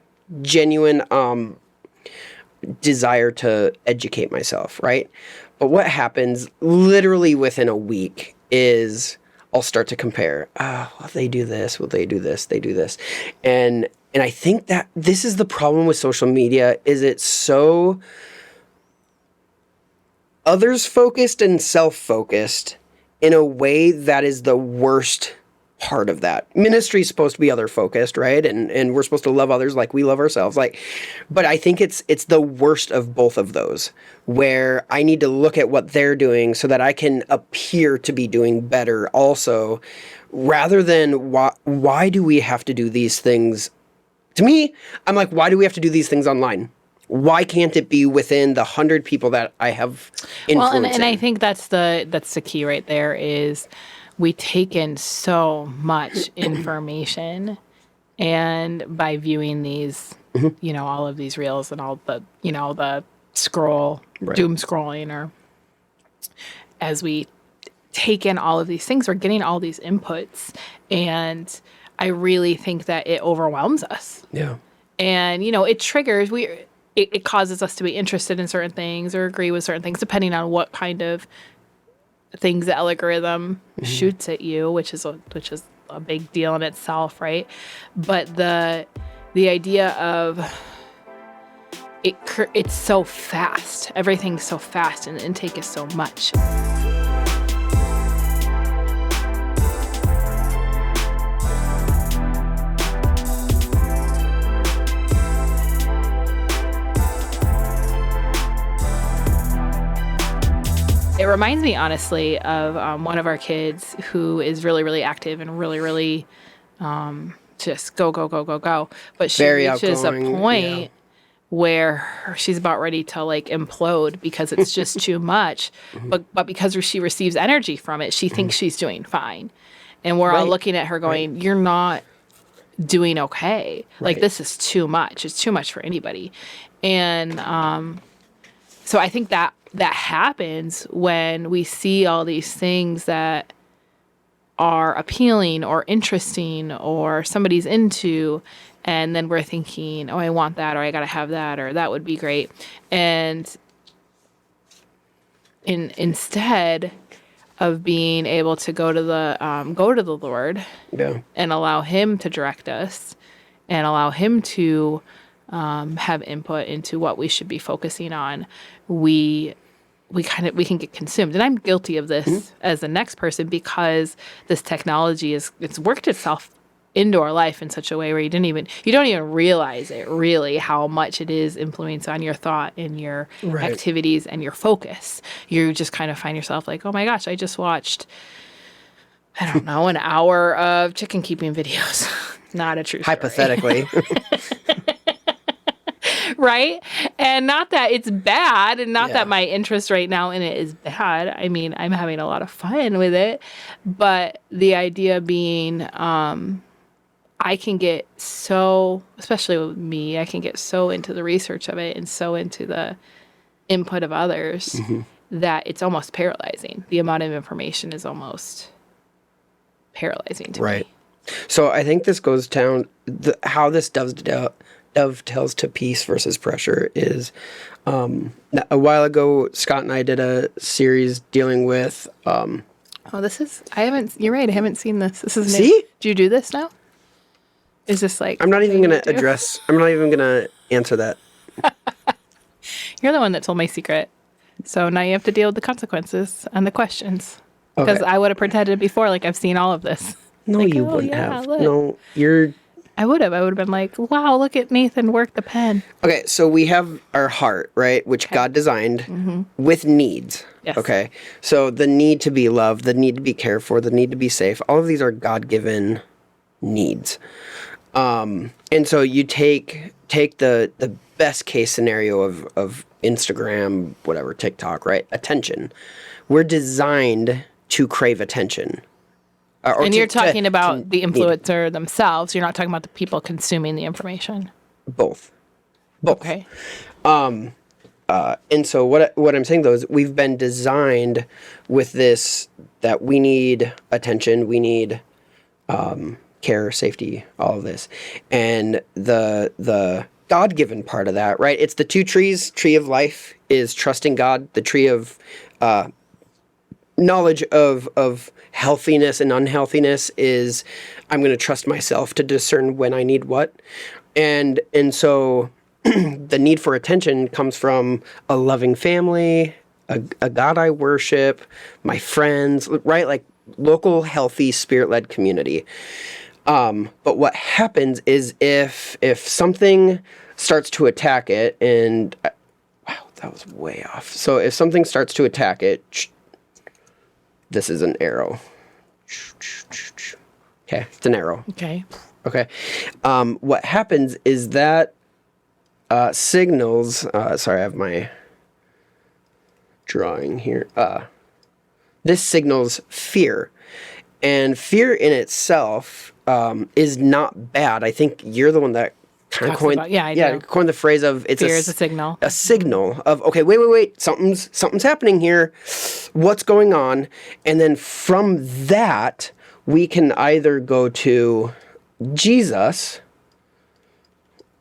desire to educate myself, right? But what happens literally within a week is I'll start to compare. Well, they do this. Well, they do this. They do this. And I think that this is the problem with social media, is it's so others-focused and self-focused in a way that is the worst part of that. Ministry is supposed to be other focused, right? And we're supposed to love others like we love ourselves. But I think it's the worst of both of those, where I need to look at what they're doing so that I can appear to be doing better also, rather than why do we have to do these things? To me, I'm like, why do we have to do these things online? Why can't it be within the 100 people that I have influence? Well, and I think that's the key right there is we take in so much information, and by viewing these, all of these reels and all the, the doom scrolling, or as we take in all of these things, we're getting all these inputs, and I really think that it overwhelms us. Yeah. And, it triggers, it causes us to be interested in certain things or agree with certain things, depending on what kind of things the algorithm shoots at you, which is a big deal in itself, right? But the idea of it's so fast, everything's so fast, and the intake is so much. It reminds me, honestly, of one of our kids who is really, really active and really, really just go. But she Very reaches outgoing, a point where she's about ready to implode because it's just too much. But because she receives energy from it, she thinks she's doing fine. And we're all looking at her going, you're not doing okay. Like, this is too much. It's too much for anybody. And so I think that happens when we see all these things that are appealing or interesting or somebody's into, and then we're thinking, oh, I want that, or I got to have that, or that would be great. And instead of being able to go to the Lord and allow Him to direct us and allow Him to have input into what we should be focusing on, we can get consumed. And I'm guilty of this as the next person, because this technology it's worked itself into our life in such a way where you don't even realize it really, how much it is influence on your thought and your activities and your focus. You just kind of find yourself like, oh my gosh, I just watched, I don't know, an hour of chicken keeping videos. Not a true story. Hypothetically. Right? And not that it's bad, and not that my interest right now in it is bad. I mean, I'm having a lot of fun with it. But the idea being, I can get so, especially with me, I can get so into the research of it and so into the input of others that it's almost paralyzing. The amount of information is almost paralyzing to me. So I think this goes down, how this dovetails to peace versus pressure is, a while ago, Scott and I did a series dealing with, you're right, I haven't seen this. This is new. See? Do you do this now? Is this like... I'm not even going to answer that. You're the one that told my secret. So now you have to deal with the consequences and the questions. Because I would have pretended before like I've seen all of this. No, like, you wouldn't have. Look. No, I would have been like, wow, look at Nathan work the pen. Okay, so we have our heart, right, which God designed with needs. Yes. Okay, so the need to be loved, the need to be cared for, the need to be safe, all of these are God-given needs. And so you take the best case scenario of Instagram, whatever, TikTok, right? Attention. We're designed to crave attention. And you're talking about the influencer themselves. You're not talking about the people consuming the information. Both. Okay. And so what I'm saying though is we've been designed with this, that we need attention, we need care, safety, all of this, and the God-given part of that, right? It's the two trees. Tree of life is trusting God. The tree of knowledge of healthiness and unhealthiness is I'm going to trust myself to discern when I need what. And so the need for attention comes from a loving family, a God I worship, my friends, right? Like local, healthy, spirit-led community. But what happens is if something starts to attack it, and wow, that was way off. So if something starts to attack it, this is an arrow. Okay, it's an arrow. Okay. What happens is that signals. Sorry, I have my drawing here. This signals fear, and fear in itself is not bad. I think you're the one that kind of coined, coined the phrase of it's fear is a signal. A signal of, okay, wait, something's happening here. What's going on? And then from that, we can either go to Jesus,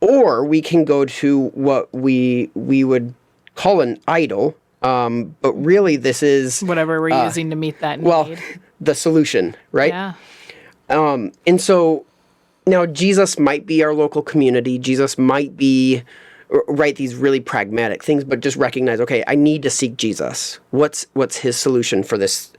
or we can go to what we would call an idol. But really, this is whatever we're using to meet that need. Well, the solution, right? Yeah. And so now Jesus might be our local community. Jesus might be, right, these really pragmatic things, but just recognize, okay, I need to seek Jesus. What's his solution for this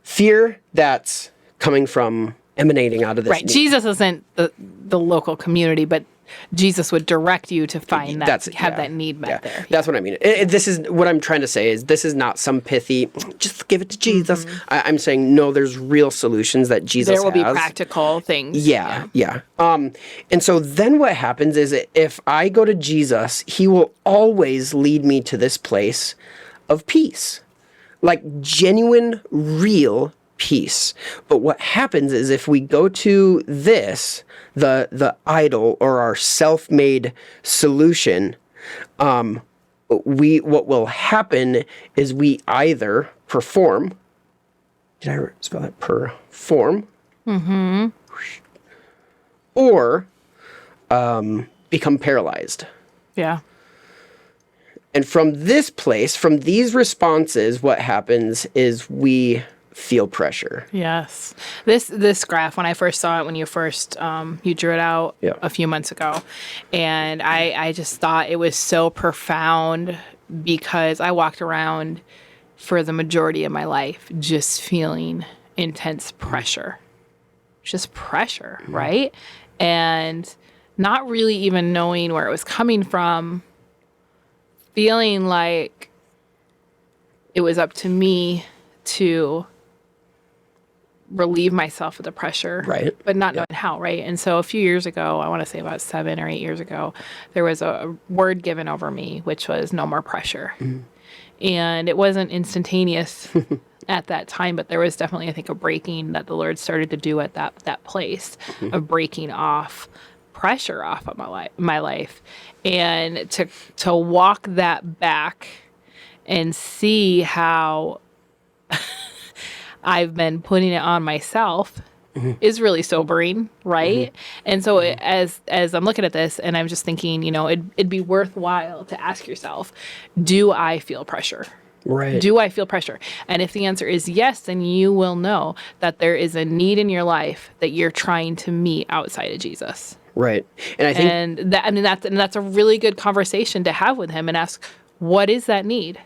fear that's coming from, emanating out of this? Right. need? Jesus isn't the local community, but Jesus would direct you to find that, that need met there. That's what I mean. This is what I'm trying to say is this is not some pithy, just give it to Jesus. I'm saying, no, there's real solutions that Jesus has. There will be practical things. Yeah. And so then what happens is if I go to Jesus, he will always lead me to this place of peace. Like genuine, real peace. But what happens is if we go to this, the idol or our self-made solution, what will happen is we either perform. Did I spell that? Perform. Or become paralyzed. Yeah. And from this place, from these responses, what happens is we feel pressure. Yes. This graph, when I first saw it, when you first you drew it out a few months ago, and I just thought it was so profound because I walked around for the majority of my life just feeling intense pressure. Just pressure, right? And not really even knowing where it was coming from, feeling like it was up to me to relieve myself of the pressure, right? But not knowing how, right? And so a few years ago, I want to say about 7 or 8 years ago, there was a word given over me, which was no more pressure. And it wasn't instantaneous at that time, but there was definitely, I think, a breaking that the Lord started to do at that place of breaking off pressure off of my life, and to walk that back and see how I've been putting it on myself is really sobering, right? And so as I'm looking at this and I'm just thinking, it'd be worthwhile to ask yourself, do I feel pressure? Right. Do I feel pressure? And if the answer is yes, then you will know that there is a need in your life that you're trying to meet outside of Jesus. Right. And I think that's a really good conversation to have with him and ask, what is that need?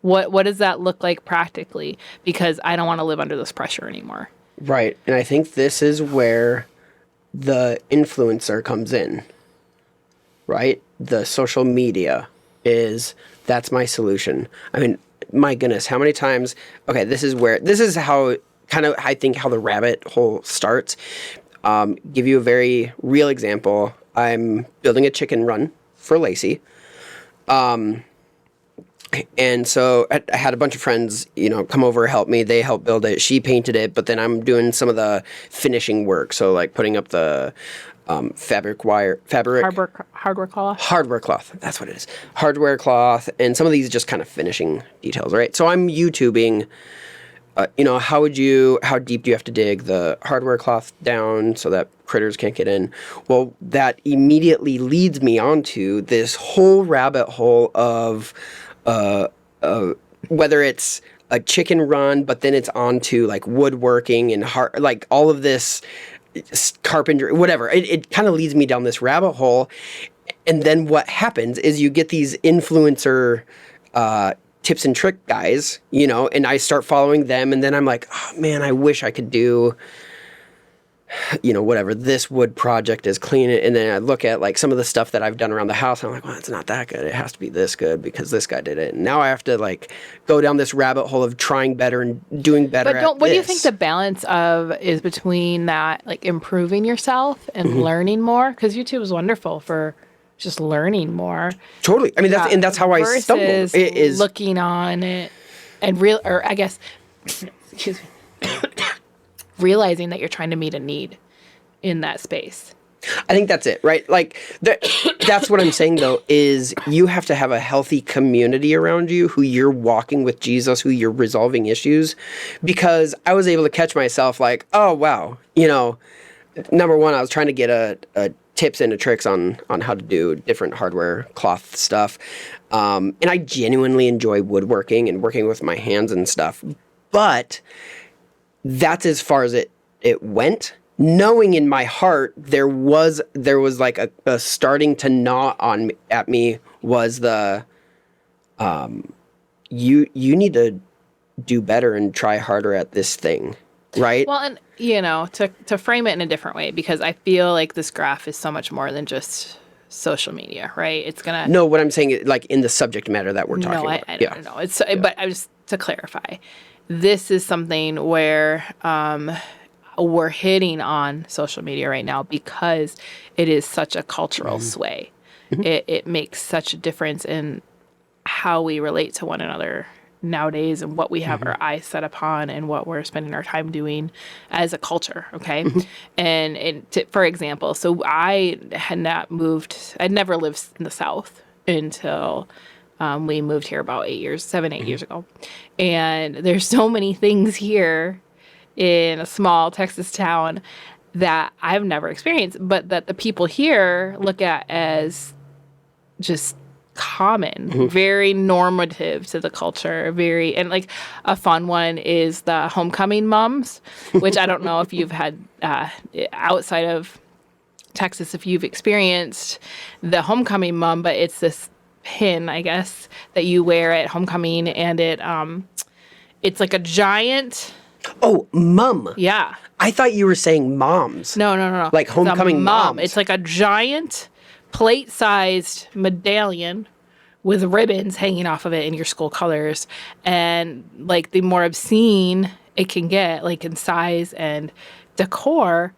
What does that look like practically? Because I don't want to live under this pressure anymore. Right. And I think this is where the influencer comes in, right? The social media that's my solution. I mean, my goodness, how many times, okay, this is how kind of, I think, how the rabbit hole starts. Give you a very real example. I'm building a chicken run for Lacey. And so I had a bunch of friends, come over, help me. They helped build it. She painted it, but then I'm doing some of the finishing work. So like putting up the fabric. Hardware cloth. That's what it is. Hardware cloth, and some of these just kind of finishing details, right? So I'm YouTubing. How deep do you have to dig the hardware cloth down so that critters can't get in? Well, that immediately leads me onto this whole rabbit hole of whether it's a chicken run, but then it's onto like woodworking and like all of this carpentry, whatever. It kind of leads me down this rabbit hole. And then what happens is you get these influencer tips and trick guys, and I start following them, and then I'm like, oh man, I wish I could do, whatever, this wood project is clean. And then I look at like some of the stuff that I've done around the house, and I'm like, well, it's not that good. It has to be this good because this guy did it. And now I have to like go down this rabbit hole of trying better and doing better. But what do you think the balance is between that, like improving yourself and learning more? Because YouTube is wonderful for just learning more. Totally. I mean, that's how I stumbled. It is looking on it and excuse me, realizing that you're trying to meet a need in that space. I think that's it, right? Like that's what I'm saying though, is you have to have a healthy community around you who you're walking with Jesus, who you're resolving issues. Because I was able to catch myself like, oh wow, number one, I was trying to get a tips and tricks on how to do different hardware cloth stuff. And I genuinely enjoy woodworking and working with my hands and stuff. But that's as far as it went. Knowing in my heart there was like a starting to gnaw at me was the you need to do better and try harder at this thing. Right. Well, and to frame it in a different way, because I feel like this graph is so much more than just social media, right? It's gonna. No, what I'm saying is like in the subject matter that we're talking about. I don't know. But I just to clarify, this is something where we're hitting on social media right now because it is such a cultural sway. It makes such a difference in how we relate to one another nowadays and what we have our eyes set upon and what we're spending our time doing as a culture. Okay. For example, so I'd never lived in the South until we moved here about 8 years ago. And there's so many things here in a small Texas town that I've never experienced, but that the people here look at as just common, very normative to the culture, and like a fun one is the homecoming moms, which I don't know if you've had outside of Texas, if you've experienced the homecoming mom, but it's this pin, I guess, that you wear at homecoming, and it's like a giant. Oh, mum. Yeah. I thought you were saying moms. No. Like homecoming moms. It's like a giant plate-sized medallion with ribbons hanging off of it in your school colors. And like the more obscene it can get, like in size and decor,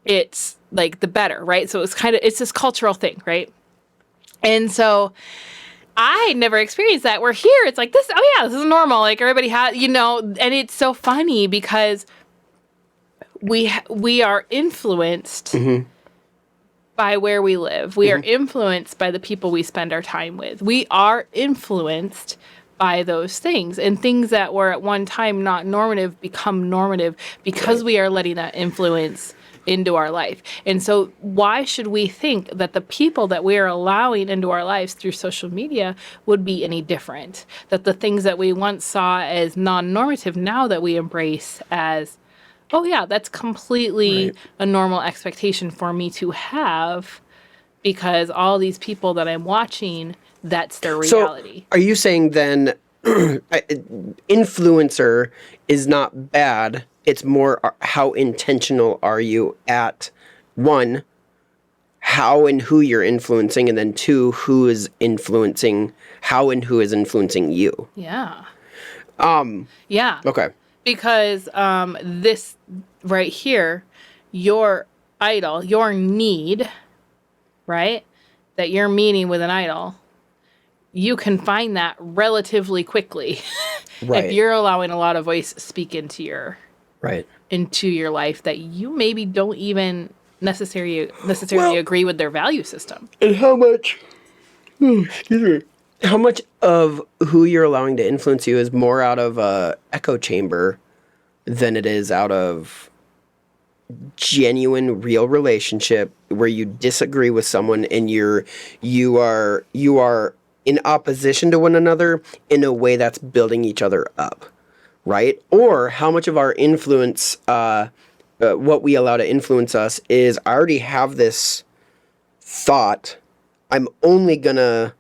it's like the better, right? So it's this cultural thing, right? And so I never experienced that. We're here. It's like this. Oh yeah, this is normal. Like everybody has, and it's so funny because we are influenced by where we live. We are influenced by the people we spend our time with. We are influenced by those things, and things that were at one time not normative become normative because we are letting that influence into our life. And so why should we think that the people that we are allowing into our lives through social media would be any different? That the things that we once saw as non-normative, now that we embrace as, oh yeah, that's completely a normal expectation for me to have, because all these people that I'm watching, that's their reality. So are you saying then influencer is not bad? It's more how intentional are you at one, how and who you're influencing, and then two, who is influencing, how and who is influencing you. Yeah. Yeah. Okay. Because this right here, your idol, your need, right, that you're meeting with an idol, you can find that relatively quickly if you're allowing a lot of voice speak into your life that you maybe don't even necessarily agree with their value system. And how much of who you're allowing to influence you is more out of a echo chamber than it is out of genuine, real relationship where you disagree with someone and you are in opposition to one another in a way that's building each other up, right? Or how much of our influence, what we allow to influence us is, I already have this thought, I'm only gonna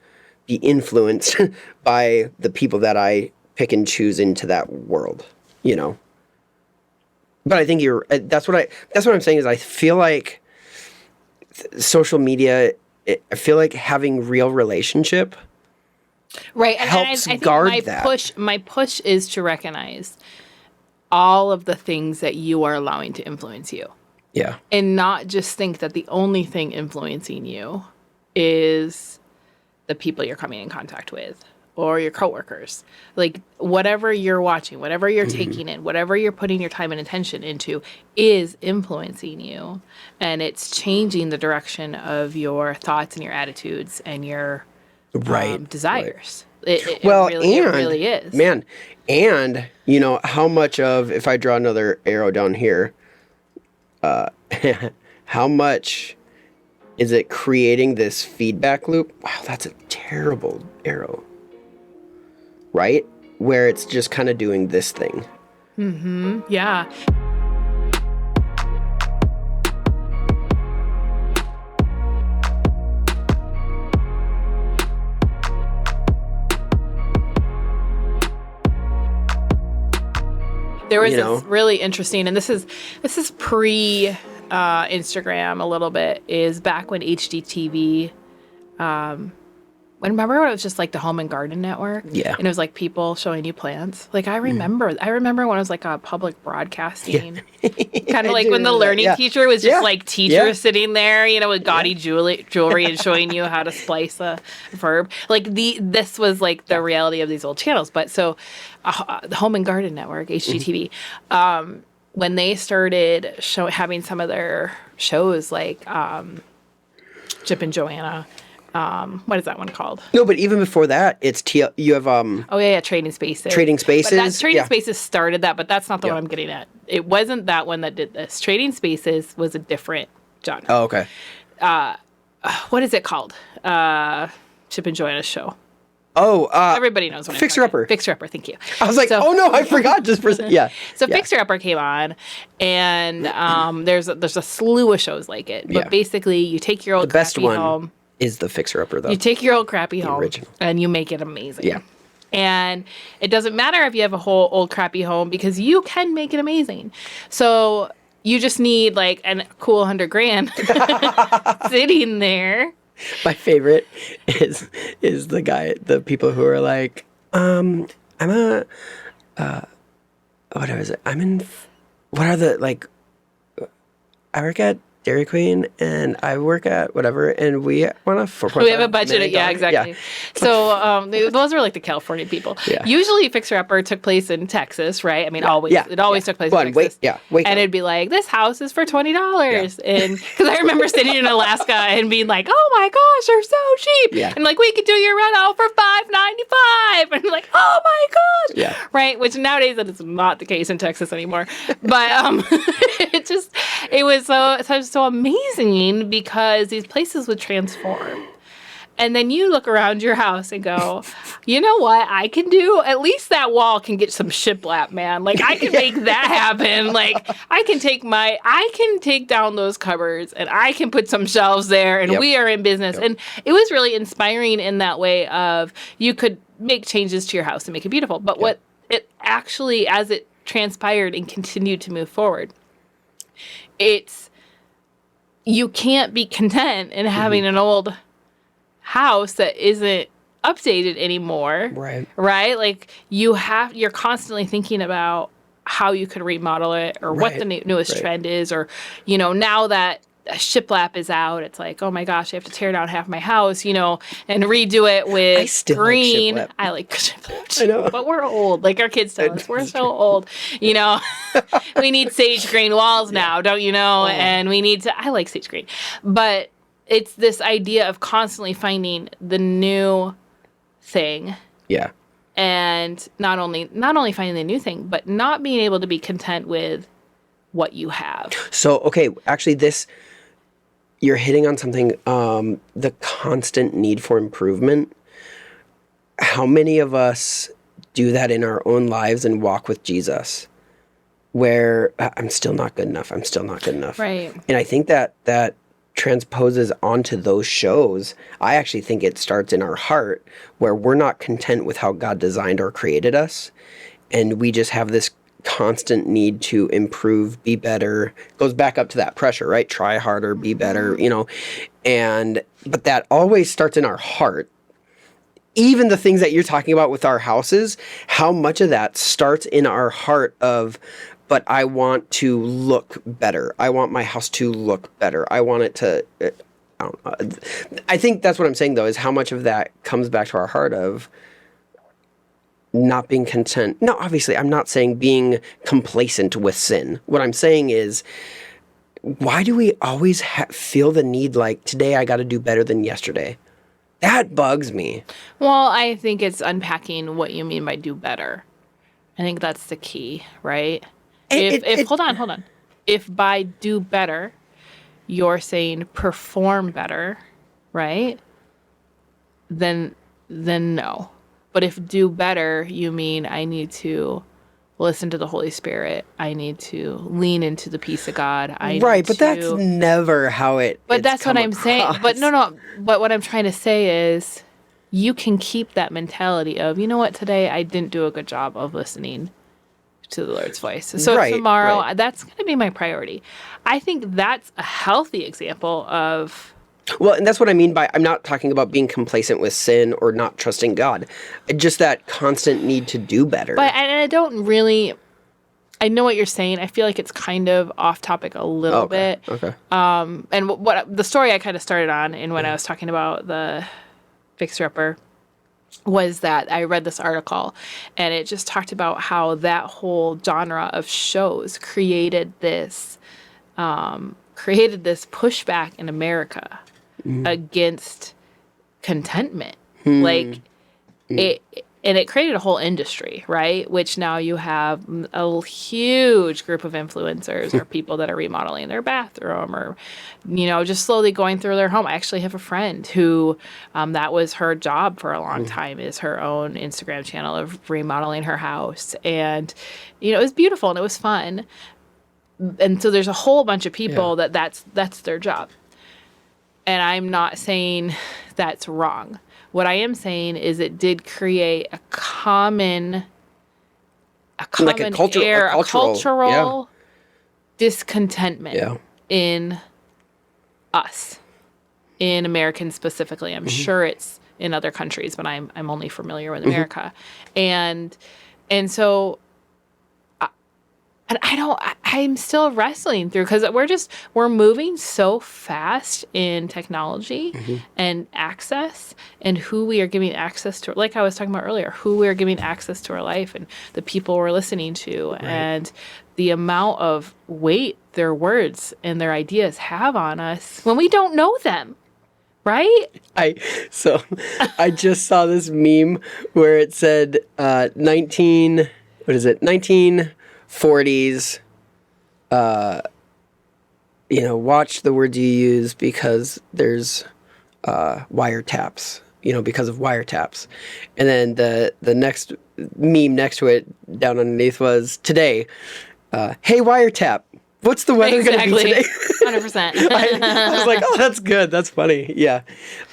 be influenced by the people that I pick and choose into that world, you know? But I think that's what I'm saying is I feel like social media, I feel like having real relationship helps and I guard think that. My push is to recognize all of the things that you are allowing to influence you. Yeah. And not just think that the only thing influencing you is the people you're coming in contact with or your coworkers. Like, whatever you're watching, whatever you're taking in, whatever you're putting your time and attention into is influencing you. And it's changing the direction of your thoughts and your attitudes and your desires. Right. It really is. Man, and, you know, how much of, if I draw another arrow down here, how much is it creating this feedback loop? Wow, that's a terrible arrow. Right? Where it's just kind of doing this thing. Mm-hmm. Yeah. There was this really interesting, and this is pre Instagram a little bit, is back when HGTV, remember when it was just like the Home and Garden Network? Yeah. And it was like people showing you plants. Like, I remember when it was like a public broadcasting. Kind of like when the learning teacher was just like teacher sitting there, you know, with gaudy jewelry and showing you how to splice a verb. Like, this was like the reality of these old channels. But so the Home and Garden Network, HGTV, when they started having some of their shows like Chip and Joanna, what is that one called? No, but even before that, it's you have Trading Spaces. Trading Spaces. But Trading Spaces started that, but that's not the one I'm getting at. It wasn't that one that did this. Trading Spaces was a different genre. Oh, okay. What is it called? Chip and Joanna's show. Oh, everybody knows what Fixer Upper. Fixer Upper, thank you. I was like, oh no, I forgot. Fixer Upper came on, and there's a slew of shows like it. But basically, you take your old crappy home. Is the Fixer Upper, though. You take your old crappy home original. And you make it amazing. Yeah. And it doesn't matter if you have a whole old crappy home, because you can make it amazing. So you just need like a cool $100,000 sitting there. My favorite is the people who are like, what is it? I work at Dairy Queen, and I work at whatever, and we want a $4.5 We have a budget. Yeah, exactly. Yeah. So those are like the California people. Yeah. Usually, Fixer Upper took place in Texas, right? I mean, always. Yeah. It always took place in Texas. And it'd be like, this house is for $20, and because I remember sitting in Alaska and being like, oh my gosh, they're so cheap. Yeah. And like, we could do your rent out for $5.95, and I'm like, oh my gosh. Yeah. Right. Which nowadays that is not the case in Texas anymore. But it was so amazing, because these places would transform. And then you look around your house and go, you know what? I can do, at least that wall can get some shiplap, man. Like, I can make that happen. Like, I can take down those cupboards, and I can put some shelves there, and we are in business. And it was really inspiring in that way of, you could make changes to your house and make it beautiful. But what it actually, as it transpired and continued to move forward, you can't be content in having an old house that isn't updated anymore. Right. Right? Like you're constantly thinking about how you could remodel it or what the newest trend is, or, now that shiplap is out, it's like, oh my gosh, I have to tear down half my house, and redo it with green. Like I like shiplap. I know. But we're old. Like our kids tell us, we're so old. We need sage green walls now, don't you know? Oh. And I like sage green. But it's this idea of constantly finding the new thing. Yeah. And not only finding the new thing, but not being able to be content with what you have. So, okay, actually you're hitting on something, the constant need for improvement. How many of us do that in our own lives and walk with Jesus? Where I'm still not good enough. I'm still not good enough. Right. And I think that transposes onto those shows. I actually think it starts in our heart, where we're not content with how God designed or created us, and we just have this constant need to improve, be better. Goes back up to that pressure, right? Try harder, be better, but that always starts in our heart. Even the things that you're talking about with our houses, how much of that starts in our heart of, but I want to look better. I want my house to look better. I want it to, I don't know. I think that's what I'm saying, though, is how much of that comes back to our heart of not being content. No, obviously, I'm not saying being complacent with sin. What I'm saying is, why do we always feel the need like, today I got to do better than yesterday? That bugs me. Well, I think it's unpacking what you mean by do better. I think that's the key, right? Hold on. If by do better, you're saying perform better, right? Then no. But if do better, you mean I need to listen to the Holy Spirit. I need to lean into the peace of God. But that's never how it. But that's what I'm saying. But no. But what I'm trying to say is, you can keep that mentality of, you know what, today I didn't do a good job of listening to the Lord's voice. So tomorrow, that's going to be my priority. I think that's a healthy example of. Well, and that's what I mean by, I'm not talking about being complacent with sin or not trusting God. Just that constant need to do better. But I don't really, I know what you're saying. I feel like it's kind of off topic a little bit. Okay. And what the story I kind of started on, and when I was talking about the fixer-upper, was that I read this article, and it just talked about how that whole genre of shows created this pushback in America against contentment. It created a whole industry, right? Which now you have a huge group of influencers or people that are remodeling their bathroom or, just slowly going through their home. I actually have a friend who that was her job for a long time, is her own Instagram channel of remodeling her house. And, it was beautiful and it was fun. And so there's a whole bunch of people that's their job. And I'm not saying that's wrong. What I am saying is it did create a common cultural discontentment in us, in Americans specifically. I'm sure it's in other countries, but I'm only familiar with America. And so I'm still wrestling through, because we're moving so fast in technology and access, and who we are giving access to, like I was talking about earlier, who we are giving access to our life and the people we're listening to, and the amount of weight their words and their ideas have on us when we don't know them. Right? I just saw this meme where it said 1940s, watch the words you use because there's wiretaps, because of wiretaps. And then the next meme next to it down underneath was today, hey, wiretap, what's the weather going to be today? 100%. I was like, oh, that's good. That's funny. Yeah.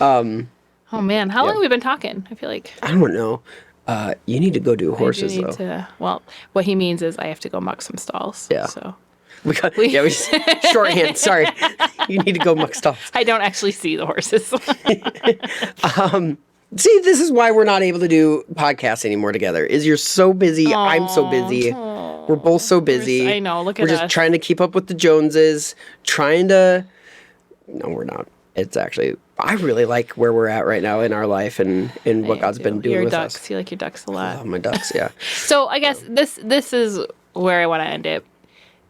Oh, man. How long have we been talking? I feel like. I don't know. You need to go do horses, though. Well, what he means is I have to go muck some stalls. Yeah. So We just shorthand. Sorry, you need to go muck stalls. I don't actually see the horses. See, this is why we're not able to do podcasts anymore together. Is you're so busy, I'm so busy. We're both so busy. I know. Look at We're just trying to keep up with the Joneses. No, we're not. It's actually, I really like where we're at right now in our life and what God's been doing your with ducks. us. You like your ducks a lot. Oh, my ducks, yeah. So I guess this is where I want to end it.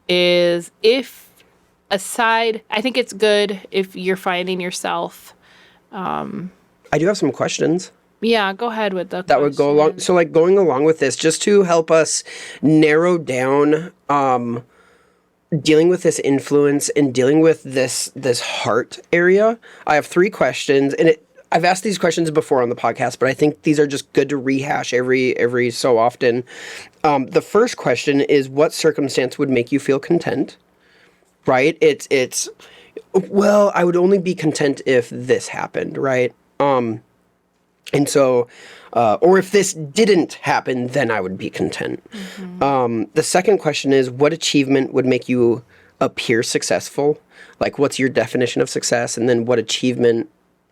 Is if aside, I think it's good if you're finding yourself. I do have some questions. Yeah, go ahead with that would go along. So, like, going along with this, just to help us narrow down dealing with this influence and dealing with this heart area, I have 3 questions, and I've asked these questions before on the podcast, but I think these are just good to rehash every so often. The first question is, what circumstance would make you feel content? Right? It's well, I would only be content if this happened, right? And so, or if this didn't happen, then I would be content. Mm-hmm. The second question is, what achievement would make you appear successful? Like, what's your definition of success? And then what achievement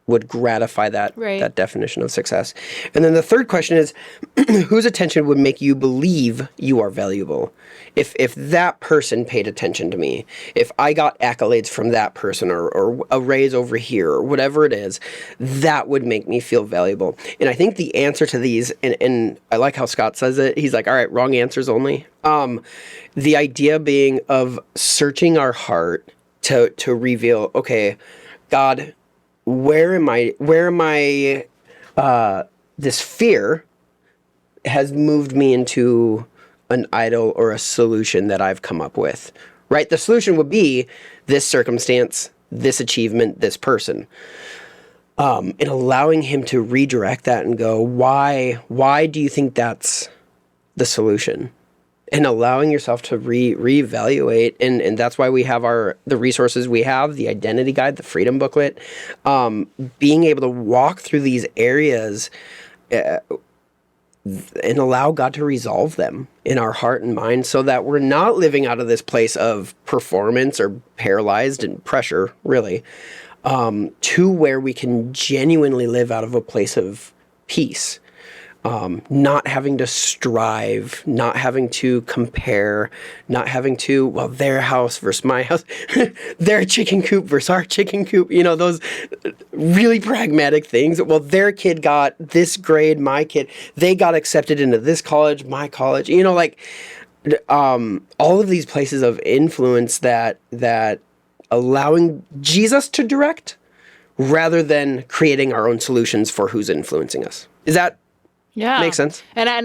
would gratify that definition of success? And then the third question is, whose attention would make you believe you are valuable? If that person paid attention to me, if I got accolades from that person or a raise over here or whatever it is, that would make me feel valuable. And I think the answer to these, and I like how Scott says it, he's like, all right, wrong answers only. The idea being of searching our heart to reveal, okay, God, where am I, this fear has moved me into an idol or a solution that I've come up with, right? The solution would be this circumstance, this achievement, this person. And allowing him to redirect that and go, why do you think that's the solution? And allowing yourself to reevaluate, and that's why we have the resources we have, the identity guide, the freedom booklet, being able to walk through these areas and allow God to resolve them in our heart and mind so that we're not living out of this place of performance or paralyzed and pressure, really, to where we can genuinely live out of a place of peace. Not having to strive, not having to compare, not having to, well, their house versus my house, their chicken coop versus our chicken coop, those really pragmatic things. Well, their kid got this grade, my kid, they got accepted into this college, my college, all of these places of influence that allowing Jesus to direct rather than creating our own solutions for who's influencing us. Is that makes sense? And I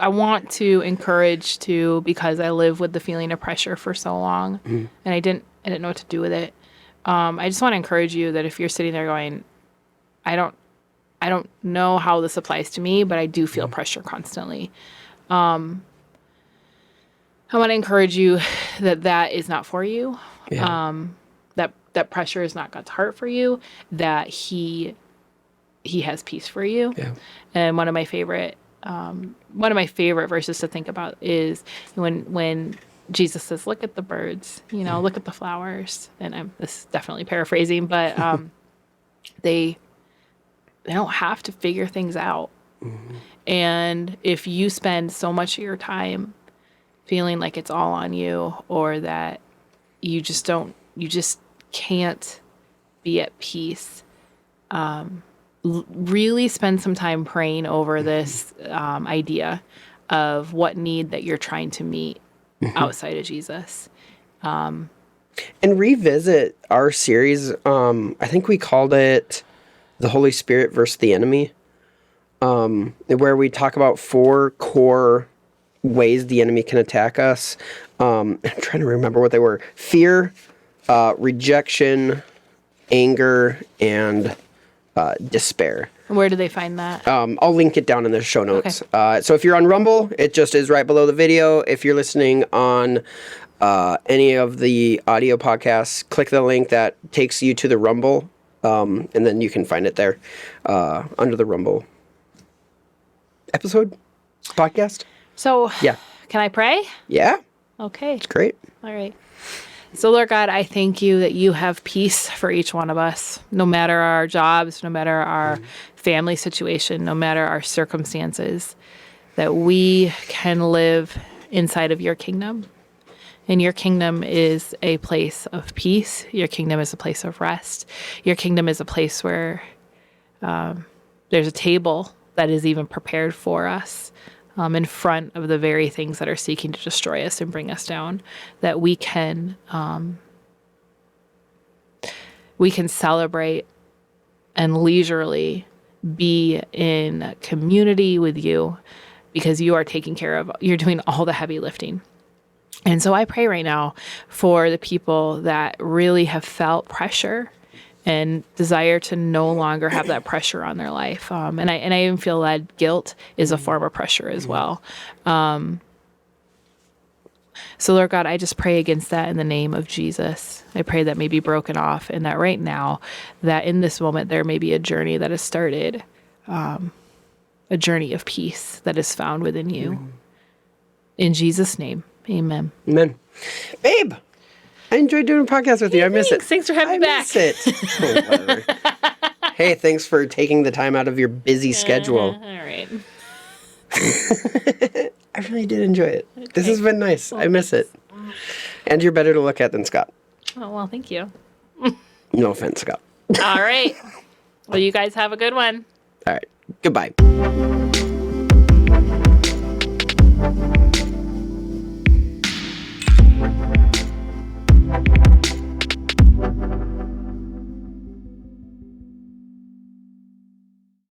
want to encourage because I live with the feeling of pressure for so long, and I didn't know what to do with it. I just want to encourage you that if you're sitting there going, I don't know how this applies to me, but I do feel pressure constantly. I want to encourage you that is not for you. Yeah. That pressure is not God's heart for you. That He has peace for you. Yeah. And one of my favorite verses to think about is when Jesus says, look at the birds, look at the flowers. And this is definitely paraphrasing, but they don't have to figure things out. Mm-hmm. And if you spend so much of your time feeling like it's all on you, or that you just can't be at peace, really spend some time praying over this idea of what need that you're trying to meet outside of Jesus. And revisit our series. I think we called it The Holy Spirit versus the Enemy, where we talk about 4 core ways the enemy can attack us. I'm trying to remember what they were. Fear, rejection, anger, and despair. Where do they find that? I'll link it down in the show notes. Okay. So if you're on Rumble, it just is right below the video. If you're listening on any of the audio podcasts, click the link that takes you to the Rumble, and then you can find it there under the Rumble episode podcast. So, yeah. Can I pray? Yeah. Okay. It's great. All right. So, Lord God, I thank you that you have peace for each one of us, no matter our jobs, no matter our family situation, no matter our circumstances, that we can live inside of your kingdom. And your kingdom is a place of peace. Your kingdom is a place of rest. Your kingdom is a place where there's a table that is even prepared for us in front of the very things that are seeking to destroy us and bring us down, that we can celebrate and leisurely be in community with you because you are taking care of, you're doing all the heavy lifting. And so I pray right now for the people that really have felt pressure and desire to no longer have that pressure on their life. And I even feel that guilt is a form of pressure as well. So Lord God, I just pray against that in the name of Jesus. I pray that may be broken off and that right now, that in this moment, there may be a journey that has started, a journey of peace that is found within you. In Jesus' name, amen. Amen. Babe, I enjoyed doing a podcast with you. I miss it. Thanks for having me back. I miss it. Oh, whatever. Hey, thanks for taking the time out of your busy schedule. All right. I really did enjoy it. Okay. This has been nice. Well, I miss it. And you're better to look at than Scott. Oh, well, thank you. No offense, Scott. All right. Well, you guys have a good one. All right. Goodbye.